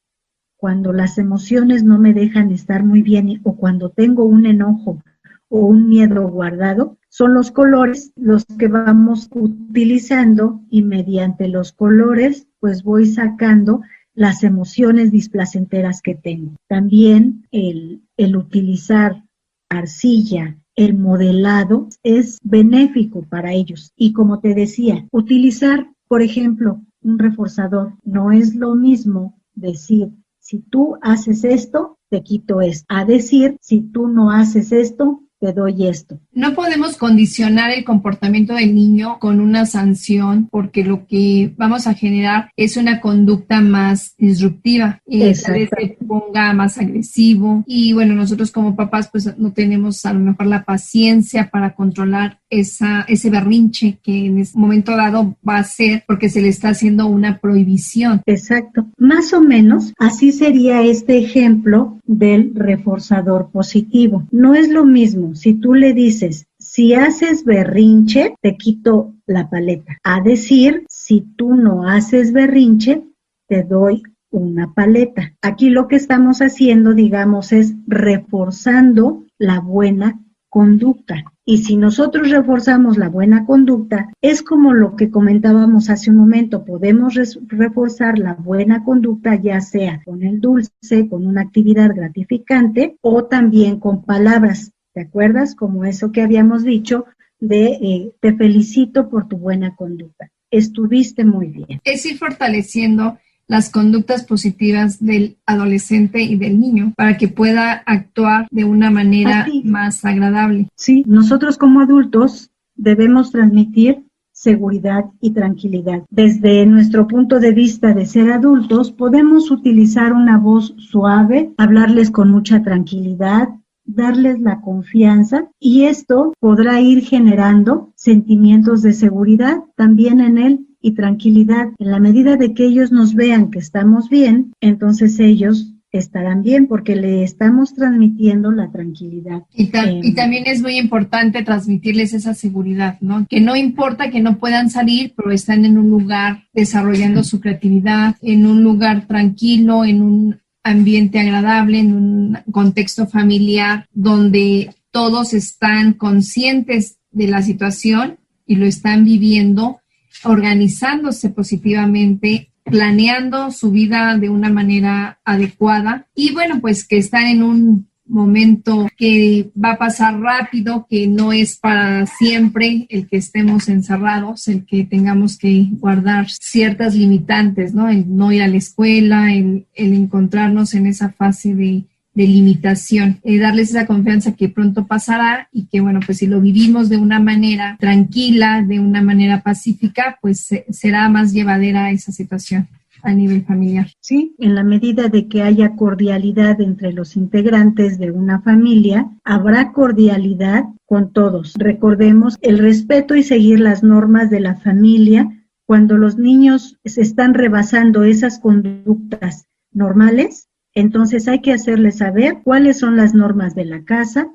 [SPEAKER 3] Cuando las emociones no me dejan estar muy bien o cuando tengo un enojo o un miedo guardado, son los colores los que vamos utilizando y mediante los colores pues voy sacando las emociones displacenteras que tengo. También el utilizar arcilla, el modelado es benéfico para ellos. Y como te decía, utilizar, por ejemplo, un reforzador. No es lo mismo decir, si tú haces esto, te quito esto, a decir, si tú no haces esto, te doy esto.
[SPEAKER 2] No podemos condicionar el comportamiento del niño con una sanción porque lo que vamos a generar es una conducta más disruptiva. Tal vez se ponga más agresivo y bueno, nosotros como papás pues no tenemos a lo mejor la paciencia para controlar ese berrinche que en ese momento dado va a ser porque se le está haciendo una prohibición.
[SPEAKER 3] Exacto. Más o menos así sería este ejemplo del reforzador positivo. No es lo mismo si tú le dices, si haces berrinche, te quito la paleta. A decir, si tú no haces berrinche, te doy una paleta. Aquí lo que estamos haciendo, digamos, es reforzando la buena conducta. Y si nosotros reforzamos la buena conducta, es como lo que comentábamos hace un momento, podemos reforzar la buena conducta ya sea con el dulce, con una actividad gratificante o también con palabras. ¿Te acuerdas? Como eso que habíamos dicho de te felicito por tu buena conducta. Estuviste muy bien.
[SPEAKER 2] Es ir fortaleciendo las conductas positivas del adolescente y del niño para que pueda actuar de una manera más agradable.
[SPEAKER 3] Sí, nosotros como adultos debemos transmitir seguridad y tranquilidad. Desde nuestro punto de vista de ser adultos, podemos utilizar una voz suave, hablarles con mucha tranquilidad, darles la confianza y esto podrá ir generando sentimientos de seguridad también en él y tranquilidad. En la medida de que ellos nos vean que estamos bien, entonces ellos estarán bien porque le estamos transmitiendo la tranquilidad.
[SPEAKER 2] Y también es muy importante transmitirles esa seguridad, ¿no? Que no importa que no puedan salir, pero están en un lugar desarrollando su creatividad, en un lugar tranquilo, en un ambiente agradable, en un contexto familiar donde todos están conscientes de la situación y lo están viviendo, organizándose positivamente, planeando su vida de una manera adecuada y bueno, pues que están en un momento que va a pasar rápido, que no es para siempre el que estemos encerrados, el que tengamos que guardar ciertas limitantes, ¿no? El no ir a la escuela, el encontrarnos en esa fase de limitación, darles esa confianza que pronto pasará y que, bueno, pues si lo vivimos de una manera tranquila, de una manera pacífica, pues será más llevadera esa situación a nivel familiar.
[SPEAKER 3] Sí, en la medida de que haya cordialidad entre los integrantes de una familia, habrá cordialidad con todos. Recordemos el respeto y seguir las normas de la familia. Cuando los niños se están rebasando esas conductas normales, entonces hay que hacerles saber cuáles son las normas de la casa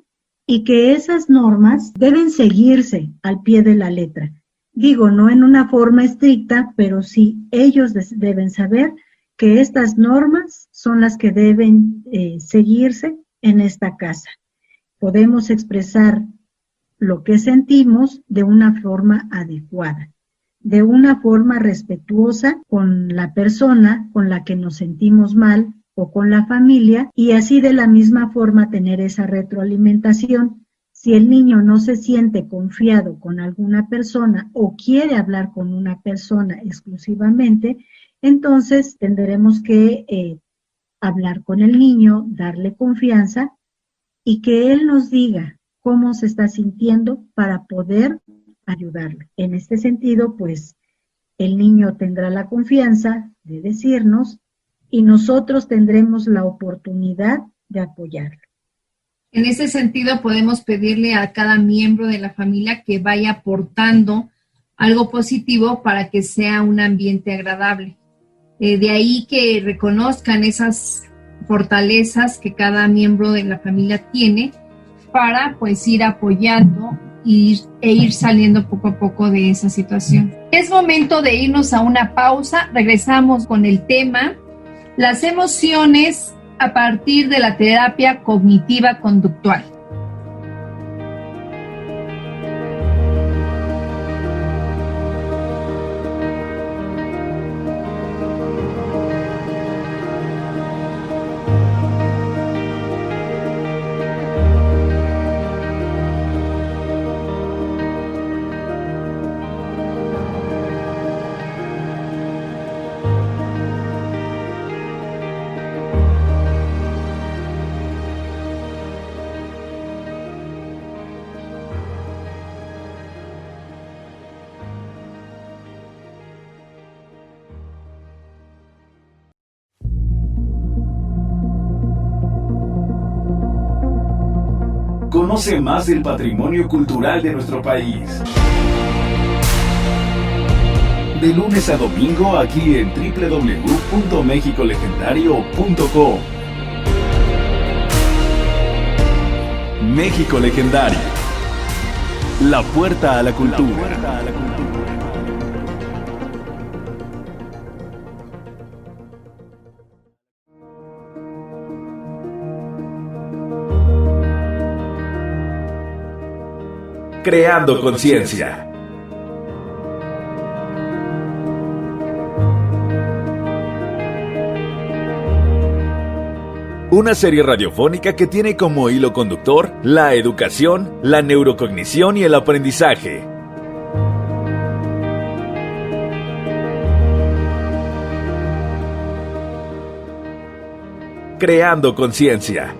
[SPEAKER 3] y que esas normas deben seguirse al pie de la letra. Digo, no en una forma estricta, pero sí ellos deben saber que estas normas son las que deben seguirse en esta casa. Podemos expresar lo que sentimos de una forma adecuada, de una forma respetuosa con la persona con la que nos sentimos mal o con la familia y así de la misma forma tener esa retroalimentación. Si el niño no se siente confiado con alguna persona o quiere hablar con una persona exclusivamente, entonces tendremos que hablar con el niño, darle confianza y que él nos diga cómo se está sintiendo para poder ayudarlo. En este sentido, pues, el niño tendrá la confianza de decirnos y nosotros tendremos la oportunidad de apoyarlo.
[SPEAKER 2] En ese sentido, podemos pedirle a cada miembro de la familia que vaya aportando algo positivo para que sea un ambiente agradable. De ahí que reconozcan esas fortalezas que cada miembro de la familia tiene para pues ir apoyando e ir saliendo poco a poco de esa situación. Es momento de irnos a una pausa. Regresamos con el tema las emociones a partir de la terapia cognitiva conductual.
[SPEAKER 1] Conoce más del patrimonio cultural de nuestro país. De lunes a domingo aquí en www.mexicolegendario.com. México Legendario. La puerta a la cultura. Creando conciencia. Una serie radiofónica que tiene como hilo conductor la educación, la neurocognición y el aprendizaje. Creando conciencia.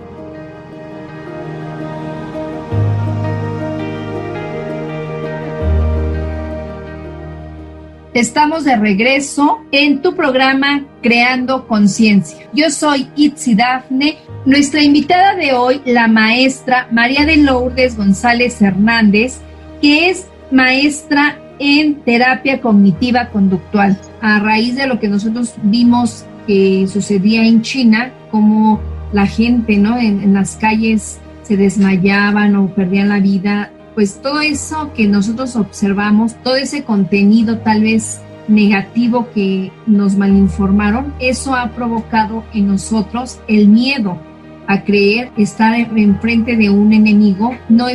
[SPEAKER 2] Estamos de regreso en tu programa Creando Conciencia. Yo soy Itzi Dafne. Nuestra invitada de hoy, la maestra María de Lourdes González Hernández, que es maestra en terapia cognitiva conductual. A raíz de lo que nosotros vimos que sucedía en China, como la gente, ¿no?, en las calles se desmayaban o perdían la vida. Pues todo eso que nosotros observamos, todo ese contenido tal vez negativo que nos malinformaron, eso ha provocado en nosotros el miedo a creer estar enfrente de un enemigo. No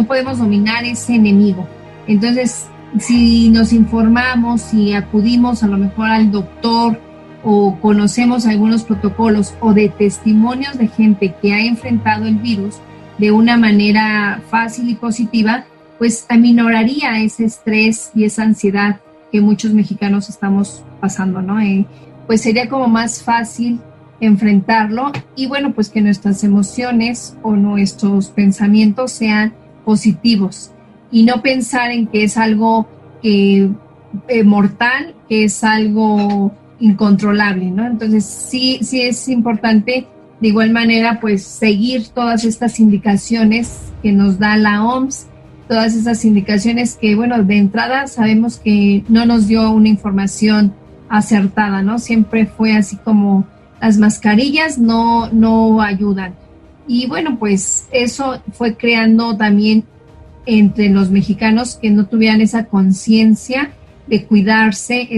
[SPEAKER 2] podemos dominar ese enemigo. Entonces, si nos informamos, si acudimos a lo mejor al doctor o conocemos algunos protocolos o de testimonios de gente que ha enfrentado el virus de una manera fácil y positiva, pues aminoraría ese estrés y esa ansiedad que muchos mexicanos estamos pasando, ¿no? Pues sería como más fácil enfrentarlo y bueno, pues que nuestras emociones o nuestros pensamientos sean positivos y no pensar en que es algo mortal, que es algo incontrolable, ¿no? Entonces sí es importante de igual manera, pues seguir todas estas indicaciones que nos da la OMS, todas esas indicaciones que, bueno, de entrada sabemos que no nos dio una información acertada, ¿no? Siempre fue así como las mascarillas no ayudan. Y bueno, pues eso fue creando también entre los mexicanos que no tuvieran esa conciencia de cuidarse,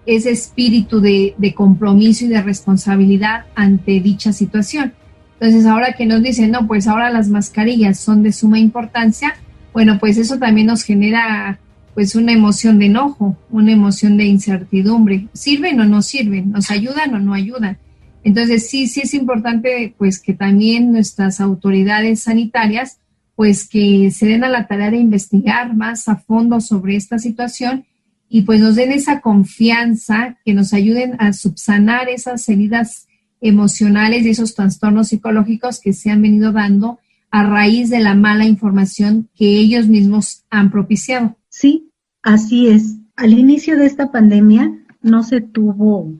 [SPEAKER 2] ese espíritu de compromiso y de responsabilidad ante dicha situación. Entonces, ahora que nos dicen, no, pues ahora las mascarillas son de suma importancia, bueno, pues eso también nos genera pues una emoción de enojo, una emoción de incertidumbre. ¿Sirven o no sirven? ¿Nos ayudan o no ayudan? Entonces, sí es importante pues que también nuestras autoridades sanitarias pues que se den a la tarea de investigar más a fondo sobre esta situación y pues nos den esa confianza, que nos ayuden a subsanar esas heridas emocionales y esos trastornos psicológicos que se han venido dando a raíz de la mala información que ellos mismos han propiciado.
[SPEAKER 3] Sí, así es. Al inicio de esta pandemia no se tuvo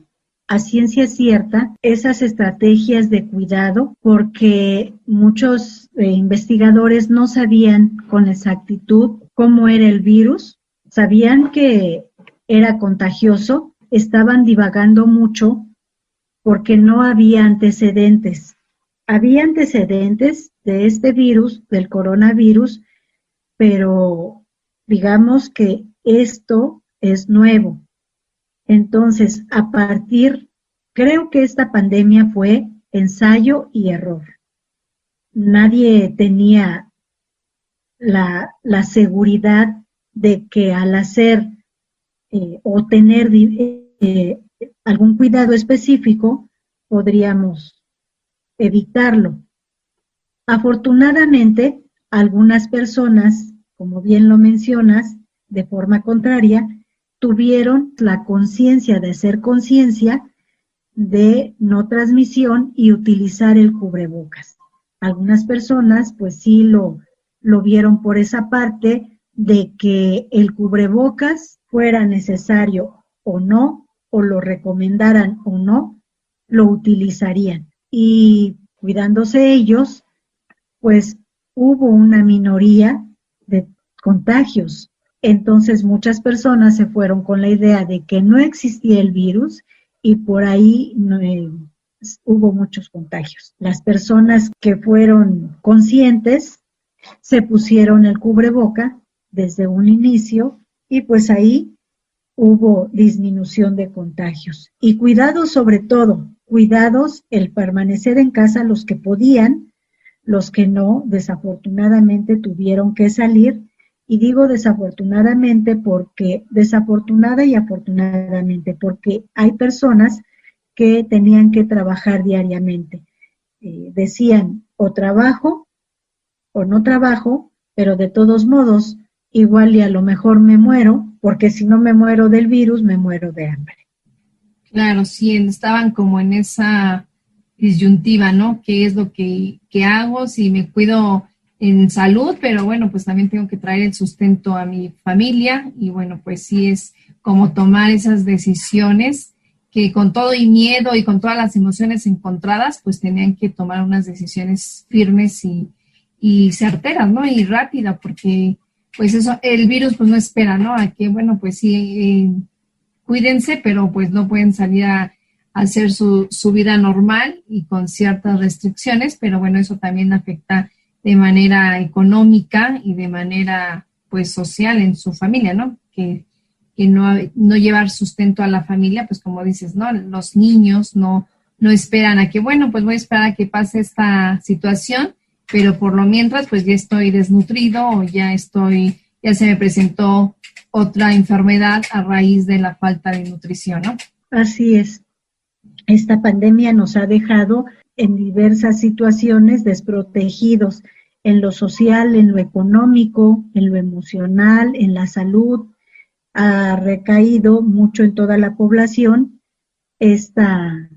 [SPEAKER 3] a ciencia cierta esas estrategias de cuidado porque muchos investigadores no sabían con exactitud cómo era el virus, sabían que era contagioso, estaban divagando mucho porque no había antecedentes. Había antecedentes de este virus, del coronavirus, pero digamos que esto es nuevo. Entonces, creo que esta pandemia fue ensayo y error. Nadie tenía la seguridad de que al hacer o tener algún cuidado específico, podríamos evitarlo. Afortunadamente, algunas personas, como bien lo mencionas, de forma contraria, tuvieron la conciencia de hacer conciencia de no transmisión y utilizar el cubrebocas. Algunas personas pues sí lo vieron por esa parte de que el cubrebocas fuera necesario o no, o lo recomendaran o no, lo utilizarían. Y cuidándose ellos, pues hubo una minoría de contagios. Entonces muchas personas se fueron con la idea de que no existía el virus y por ahí hubo muchos contagios. Las personas que fueron conscientes se pusieron el cubreboca desde un inicio y pues ahí hubo disminución de contagios. Y cuidados sobre todo, cuidados el permanecer en casa los que podían, los que no, desafortunadamente tuvieron que salir. Y digo desafortunadamente porque, desafortunada y afortunadamente, porque hay personas que tenían que trabajar diariamente. Decían, o trabajo o no trabajo, pero de todos modos, igual y a lo mejor me muero, porque si no me muero del virus, me muero de hambre.
[SPEAKER 2] Claro, sí, estaban como en esa disyuntiva, ¿no? ¿Qué es lo que hago si me cuido en salud? Pero bueno, pues también tengo que traer el sustento a mi familia y bueno, pues sí es como tomar esas decisiones que con todo y miedo y con todas las emociones encontradas, pues tenían que tomar unas decisiones firmes y certeras, ¿no? Y rápida, porque pues eso, el virus pues no espera, ¿no? A que, bueno, pues sí, cuídense, pero pues no pueden salir a hacer su vida normal y con ciertas restricciones, pero bueno, eso también afecta de manera económica y de manera pues social en su familia, ¿no? Que no llevar sustento a la familia, pues como dices, ¿no? Los niños no esperan a que, bueno, pues voy a esperar a que pase esta situación, pero por lo mientras pues ya estoy desnutrido o ya se me presentó otra enfermedad a raíz de la falta de nutrición, ¿no?
[SPEAKER 3] Así es. Esta pandemia nos ha dejado en diversas situaciones desprotegidos en lo social, en lo económico, en lo emocional, en la salud. Ha recaído mucho en toda la población esta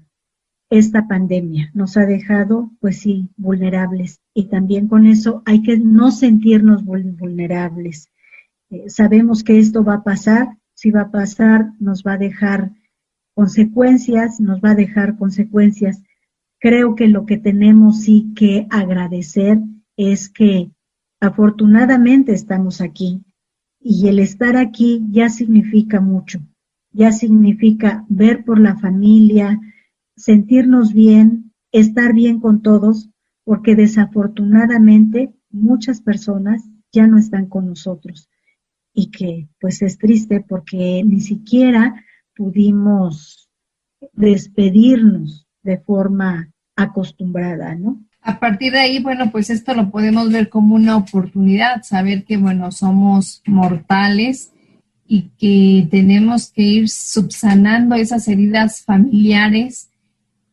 [SPEAKER 3] pandemia. Nos ha dejado, pues sí, vulnerables. Y también con eso hay que no sentirnos vulnerables. Sabemos que esto va a pasar. Si va a pasar, nos va a dejar consecuencias. Creo que lo que tenemos sí que agradecer es que afortunadamente estamos aquí y el estar aquí ya significa mucho, ya significa ver por la familia, sentirnos bien, estar bien con todos, porque desafortunadamente muchas personas ya no están con nosotros y que pues es triste porque ni siquiera pudimos despedirnos de forma acostumbrada, ¿no?
[SPEAKER 2] A partir de ahí, bueno, pues esto lo podemos ver como una oportunidad, saber que, bueno, somos mortales y que tenemos que ir subsanando esas heridas familiares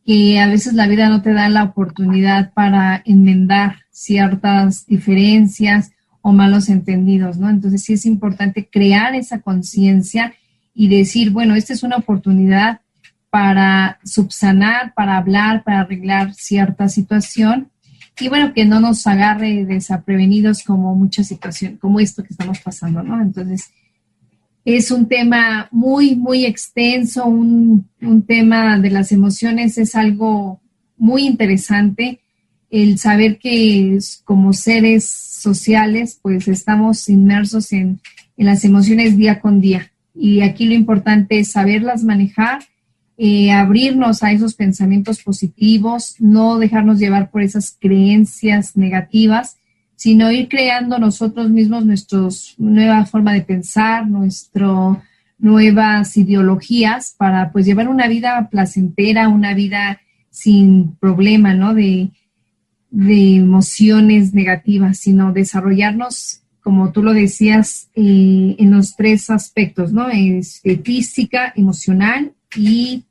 [SPEAKER 2] que a veces la vida no te da la oportunidad para enmendar ciertas diferencias o malos entendidos, ¿no? Entonces sí es importante crear esa conciencia y decir, bueno, esta es una oportunidad para subsanar, para hablar, para arreglar cierta situación y bueno, que no nos agarre desaprevenidos como muchas situaciones, como esto que estamos pasando, ¿no? Entonces, es un tema muy, muy extenso, un tema de las emociones es algo muy interesante, el saber que como seres sociales, pues estamos inmersos en las emociones día con día. Y aquí lo importante es saberlas manejar, abrirnos a esos pensamientos positivos, no dejarnos llevar por esas creencias negativas, sino ir creando nosotros mismos nuestra nueva forma de pensar, nuestras nuevas ideologías para pues llevar una vida placentera, una vida sin problema, ¿no? De emociones negativas, sino desarrollarnos, como tú lo decías, en los 3 aspectos, ¿no? Física, emocional y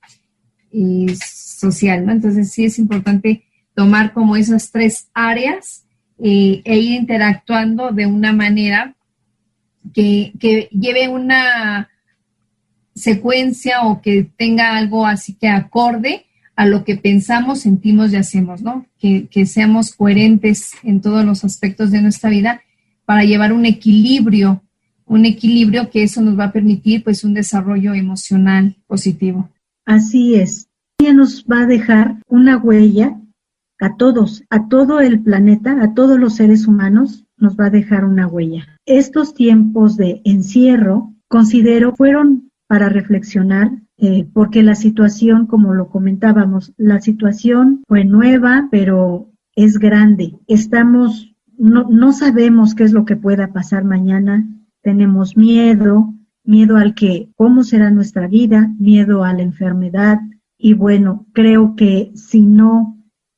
[SPEAKER 2] social, ¿no? Entonces sí es importante tomar como esas 3 áreas e ir interactuando de una manera que lleve una secuencia o que tenga algo así que acorde a lo que pensamos, sentimos y hacemos, ¿no? Que seamos coherentes en todos los aspectos de nuestra vida para llevar un equilibrio que eso nos va a permitir pues un desarrollo emocional positivo.
[SPEAKER 3] Así es. Ella nos va a dejar una huella a todos, a todo el planeta, a todos los seres humanos, nos va a dejar una huella. Estos tiempos de encierro, considero, fueron para reflexionar, porque la situación, como lo comentábamos, la situación fue nueva, pero es grande. No sabemos qué es lo que pueda pasar mañana, tenemos miedo al cómo será nuestra vida, miedo a la enfermedad, y bueno, creo que si no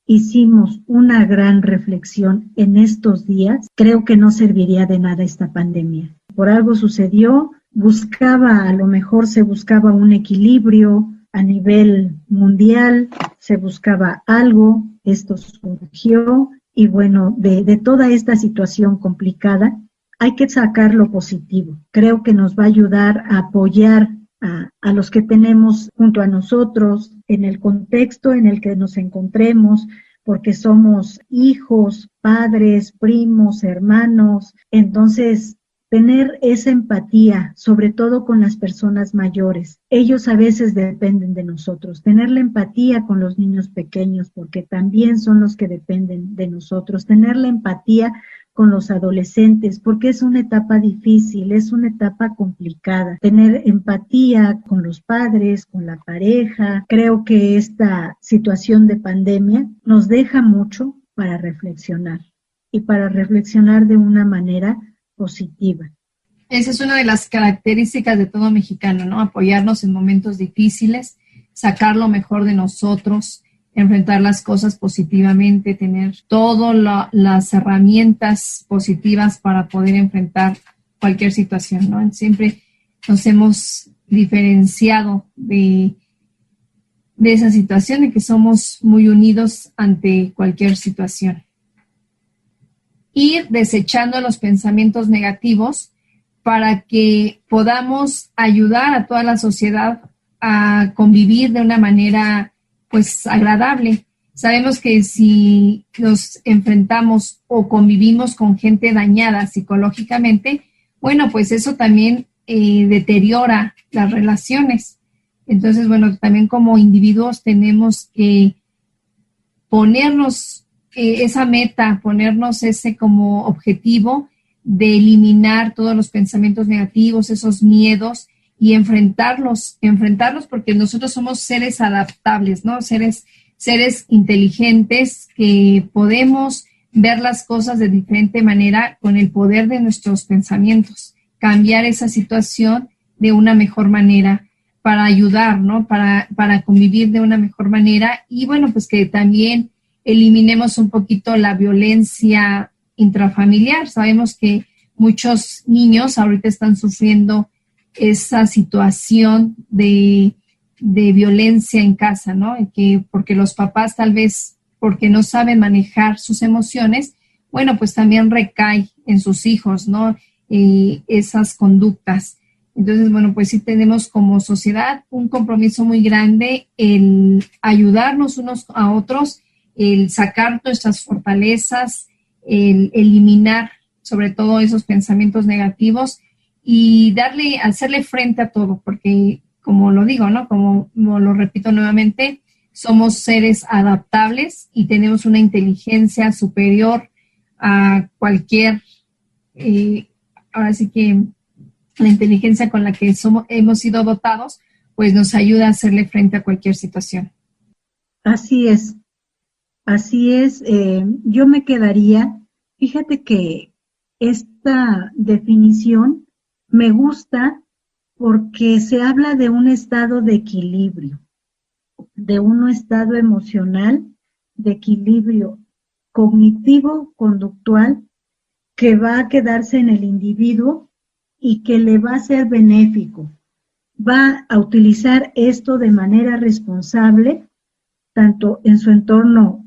[SPEAKER 3] hicimos una gran reflexión en estos días, creo que no serviría de nada esta pandemia. Por algo sucedió, a lo mejor se buscaba un equilibrio a nivel mundial, se buscaba algo, esto surgió, y bueno, de toda esta situación complicada, hay que sacar lo positivo. Creo que nos va a ayudar a apoyar a los que tenemos junto a nosotros en el contexto en el que nos encontremos, porque somos hijos, padres, primos, hermanos. Entonces, tener esa empatía, sobre todo con las personas mayores. Ellos a veces dependen de nosotros. Tener la empatía con los niños pequeños, porque también son los que dependen de nosotros. Tener la empatía con los adolescentes, porque es una etapa difícil, es una etapa complicada. Tener empatía con los padres, con la pareja. Creo que esta situación de pandemia nos deja mucho para reflexionar, y para reflexionar de una manera positiva.
[SPEAKER 2] Esa es una de las características de todo mexicano, ¿no? Apoyarnos en momentos difíciles, sacar lo mejor de nosotros, enfrentar las cosas positivamente, tener todas las herramientas positivas para poder enfrentar cualquier situación, ¿no? Siempre nos hemos diferenciado de esa situación, de que somos muy unidos ante cualquier situación. Ir desechando los pensamientos negativos para que podamos ayudar a toda la sociedad a convivir de una manera pues agradable. Sabemos que si nos enfrentamos o convivimos con gente dañada psicológicamente, bueno, pues eso también deteriora las relaciones. Entonces, bueno, también como individuos tenemos que ponernos esa meta, ponernos ese como objetivo de eliminar todos los pensamientos negativos, esos miedos, y enfrentarlos porque nosotros somos seres adaptables, ¿no? Seres inteligentes que podemos ver las cosas de diferente manera con el poder de nuestros pensamientos, cambiar esa situación de una mejor manera para ayudar, ¿no? Para convivir de una mejor manera, y bueno, pues que también eliminemos un poquito la violencia intrafamiliar. Sabemos que muchos niños ahorita están sufriendo esa situación de violencia en casa, ¿no? Porque los papás tal vez, porque no saben manejar sus emociones, bueno, pues también recae en sus hijos, ¿no? Esas conductas. Entonces, bueno, pues sí tenemos como sociedad un compromiso muy grande en ayudarnos unos a otros, el sacar nuestras fortalezas, el eliminar sobre todo esos pensamientos negativos y hacerle frente a todo, porque como lo digo, ¿no? Como lo repito nuevamente, somos seres adaptables y tenemos una inteligencia superior a cualquier, ahora sí que la inteligencia con la que hemos sido dotados, pues nos ayuda a hacerle frente a cualquier situación.
[SPEAKER 3] Así es, así es. Yo me quedaría, fíjate que esta definición me gusta porque se habla de un estado de equilibrio, de un estado emocional de equilibrio cognitivo-conductual que va a quedarse en el individuo y que le va a ser benéfico. Va a utilizar esto de manera responsable, tanto en su entorno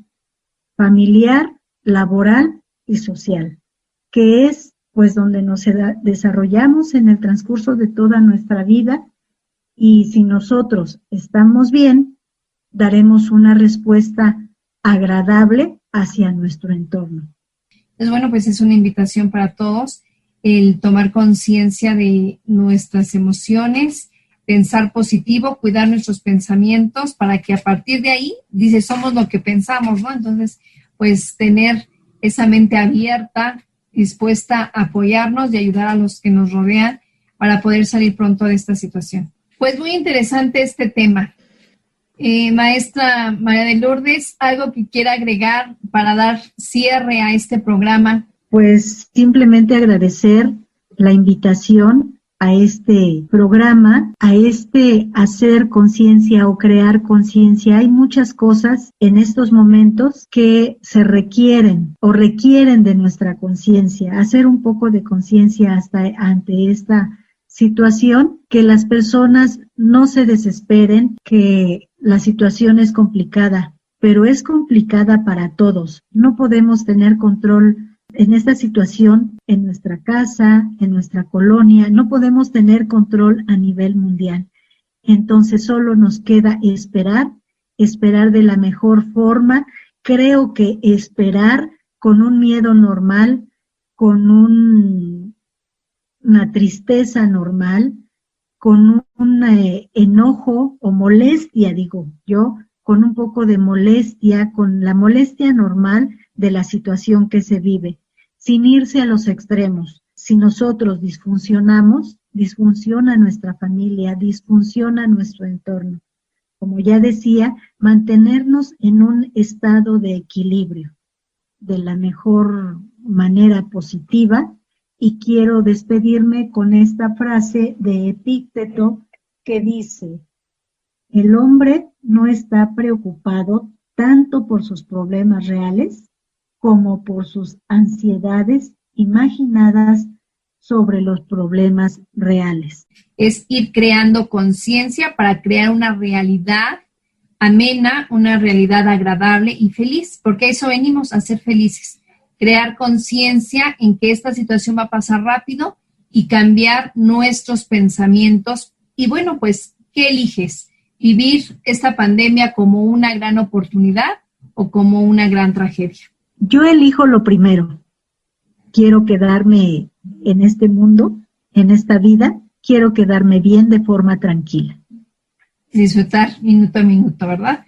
[SPEAKER 3] familiar, laboral y social, que es pues donde nos desarrollamos en el transcurso de toda nuestra vida, y si nosotros estamos bien, daremos una respuesta agradable hacia nuestro entorno.
[SPEAKER 2] Pues bueno, pues es una invitación para todos el tomar conciencia de nuestras emociones, pensar positivo, cuidar nuestros pensamientos para que a partir de ahí, dice, somos lo que pensamos, ¿no? Entonces, pues tener esa mente abierta, dispuesta a apoyarnos y ayudar a los que nos rodean para poder salir pronto de esta situación. Pues muy interesante este tema. Maestra María de Lourdes, ¿algo que quiera agregar para dar cierre a este programa?
[SPEAKER 3] Pues simplemente agradecer la invitación a este programa, a hacer conciencia o crear conciencia. Hay muchas cosas en estos momentos que se requieren de nuestra conciencia, hacer un poco de conciencia ante esta situación, que las personas no se desesperen, que la situación es complicada, pero es complicada para todos. No podemos tener control en esta situación en nuestra casa, en nuestra colonia, no podemos tener control a nivel mundial. Entonces solo nos queda esperar de la mejor forma. Creo que esperar con un miedo normal, con una tristeza normal, con un enojo o molestia, digo yo, con un poco de molestia, con la molestia normal de la situación que se vive, sin irse a los extremos. Si nosotros disfuncionamos, disfunciona nuestra familia, disfunciona nuestro entorno. Como ya decía, mantenernos en un estado de equilibrio, de la mejor manera positiva. Y quiero despedirme con esta frase de Epícteto que dice: el hombre no está preocupado tanto por sus problemas reales como por sus ansiedades imaginadas sobre los problemas reales.
[SPEAKER 2] Es ir creando conciencia para crear una realidad amena, una realidad agradable y feliz, porque a eso venimos, a ser felices. Crear conciencia en que esta situación va a pasar rápido y cambiar nuestros pensamientos. Y bueno, pues, ¿qué eliges? ¿Vivir esta pandemia como una gran oportunidad o como una gran tragedia?
[SPEAKER 3] Yo elijo lo primero. Quiero quedarme en este mundo, en esta vida, quiero quedarme bien de forma tranquila.
[SPEAKER 2] Disfrutar minuto a minuto, ¿verdad?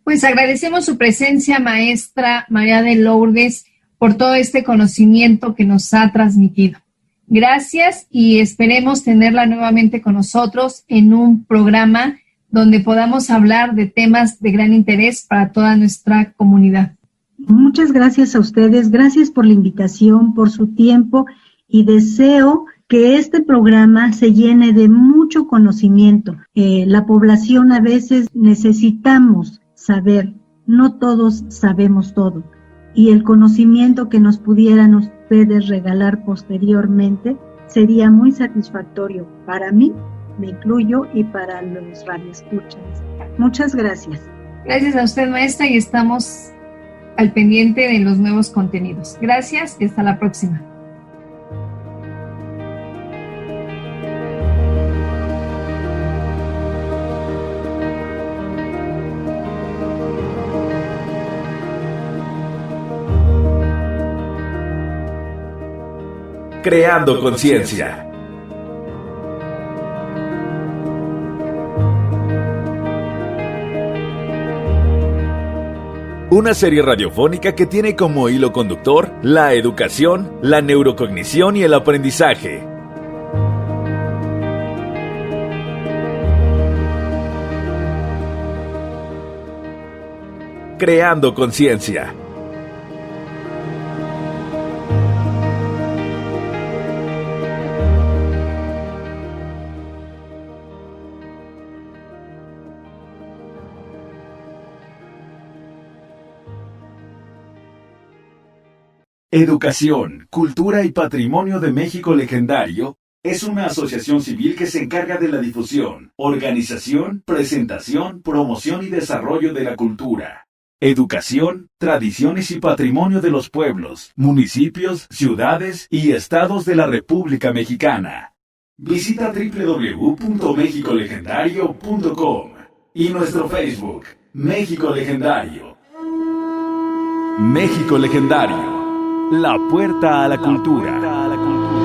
[SPEAKER 2] Pues agradecemos su presencia, maestra María de Lourdes, por todo este conocimiento que nos ha transmitido. Gracias y esperemos tenerla nuevamente con nosotros en un programa donde podamos hablar de temas de gran interés para toda nuestra comunidad.
[SPEAKER 3] Muchas gracias a ustedes, gracias por la invitación, por su tiempo, y deseo que este programa se llene de mucho conocimiento. La población a veces necesitamos saber, no todos sabemos todo. Y el conocimiento que nos pudieran ustedes regalar posteriormente sería muy satisfactorio para mí, me incluyo, y para los radioescuchas. Muchas gracias.
[SPEAKER 2] Gracias a usted, maestra, y estamos al pendiente de los nuevos contenidos. Gracias y hasta la próxima.
[SPEAKER 1] Creando conciencia. Una serie radiofónica que tiene como hilo conductor la educación, la neurocognición y el aprendizaje. Creando conciencia. Educación, Cultura y Patrimonio de México Legendario es una asociación civil que se encarga de la difusión, organización, presentación, promoción y desarrollo de la cultura, educación, tradiciones y patrimonio de los pueblos, municipios, ciudades y estados de la República Mexicana. Visita www.mexicolegendario.com y nuestro Facebook, México Legendario. México Legendario. La puerta a la cultura.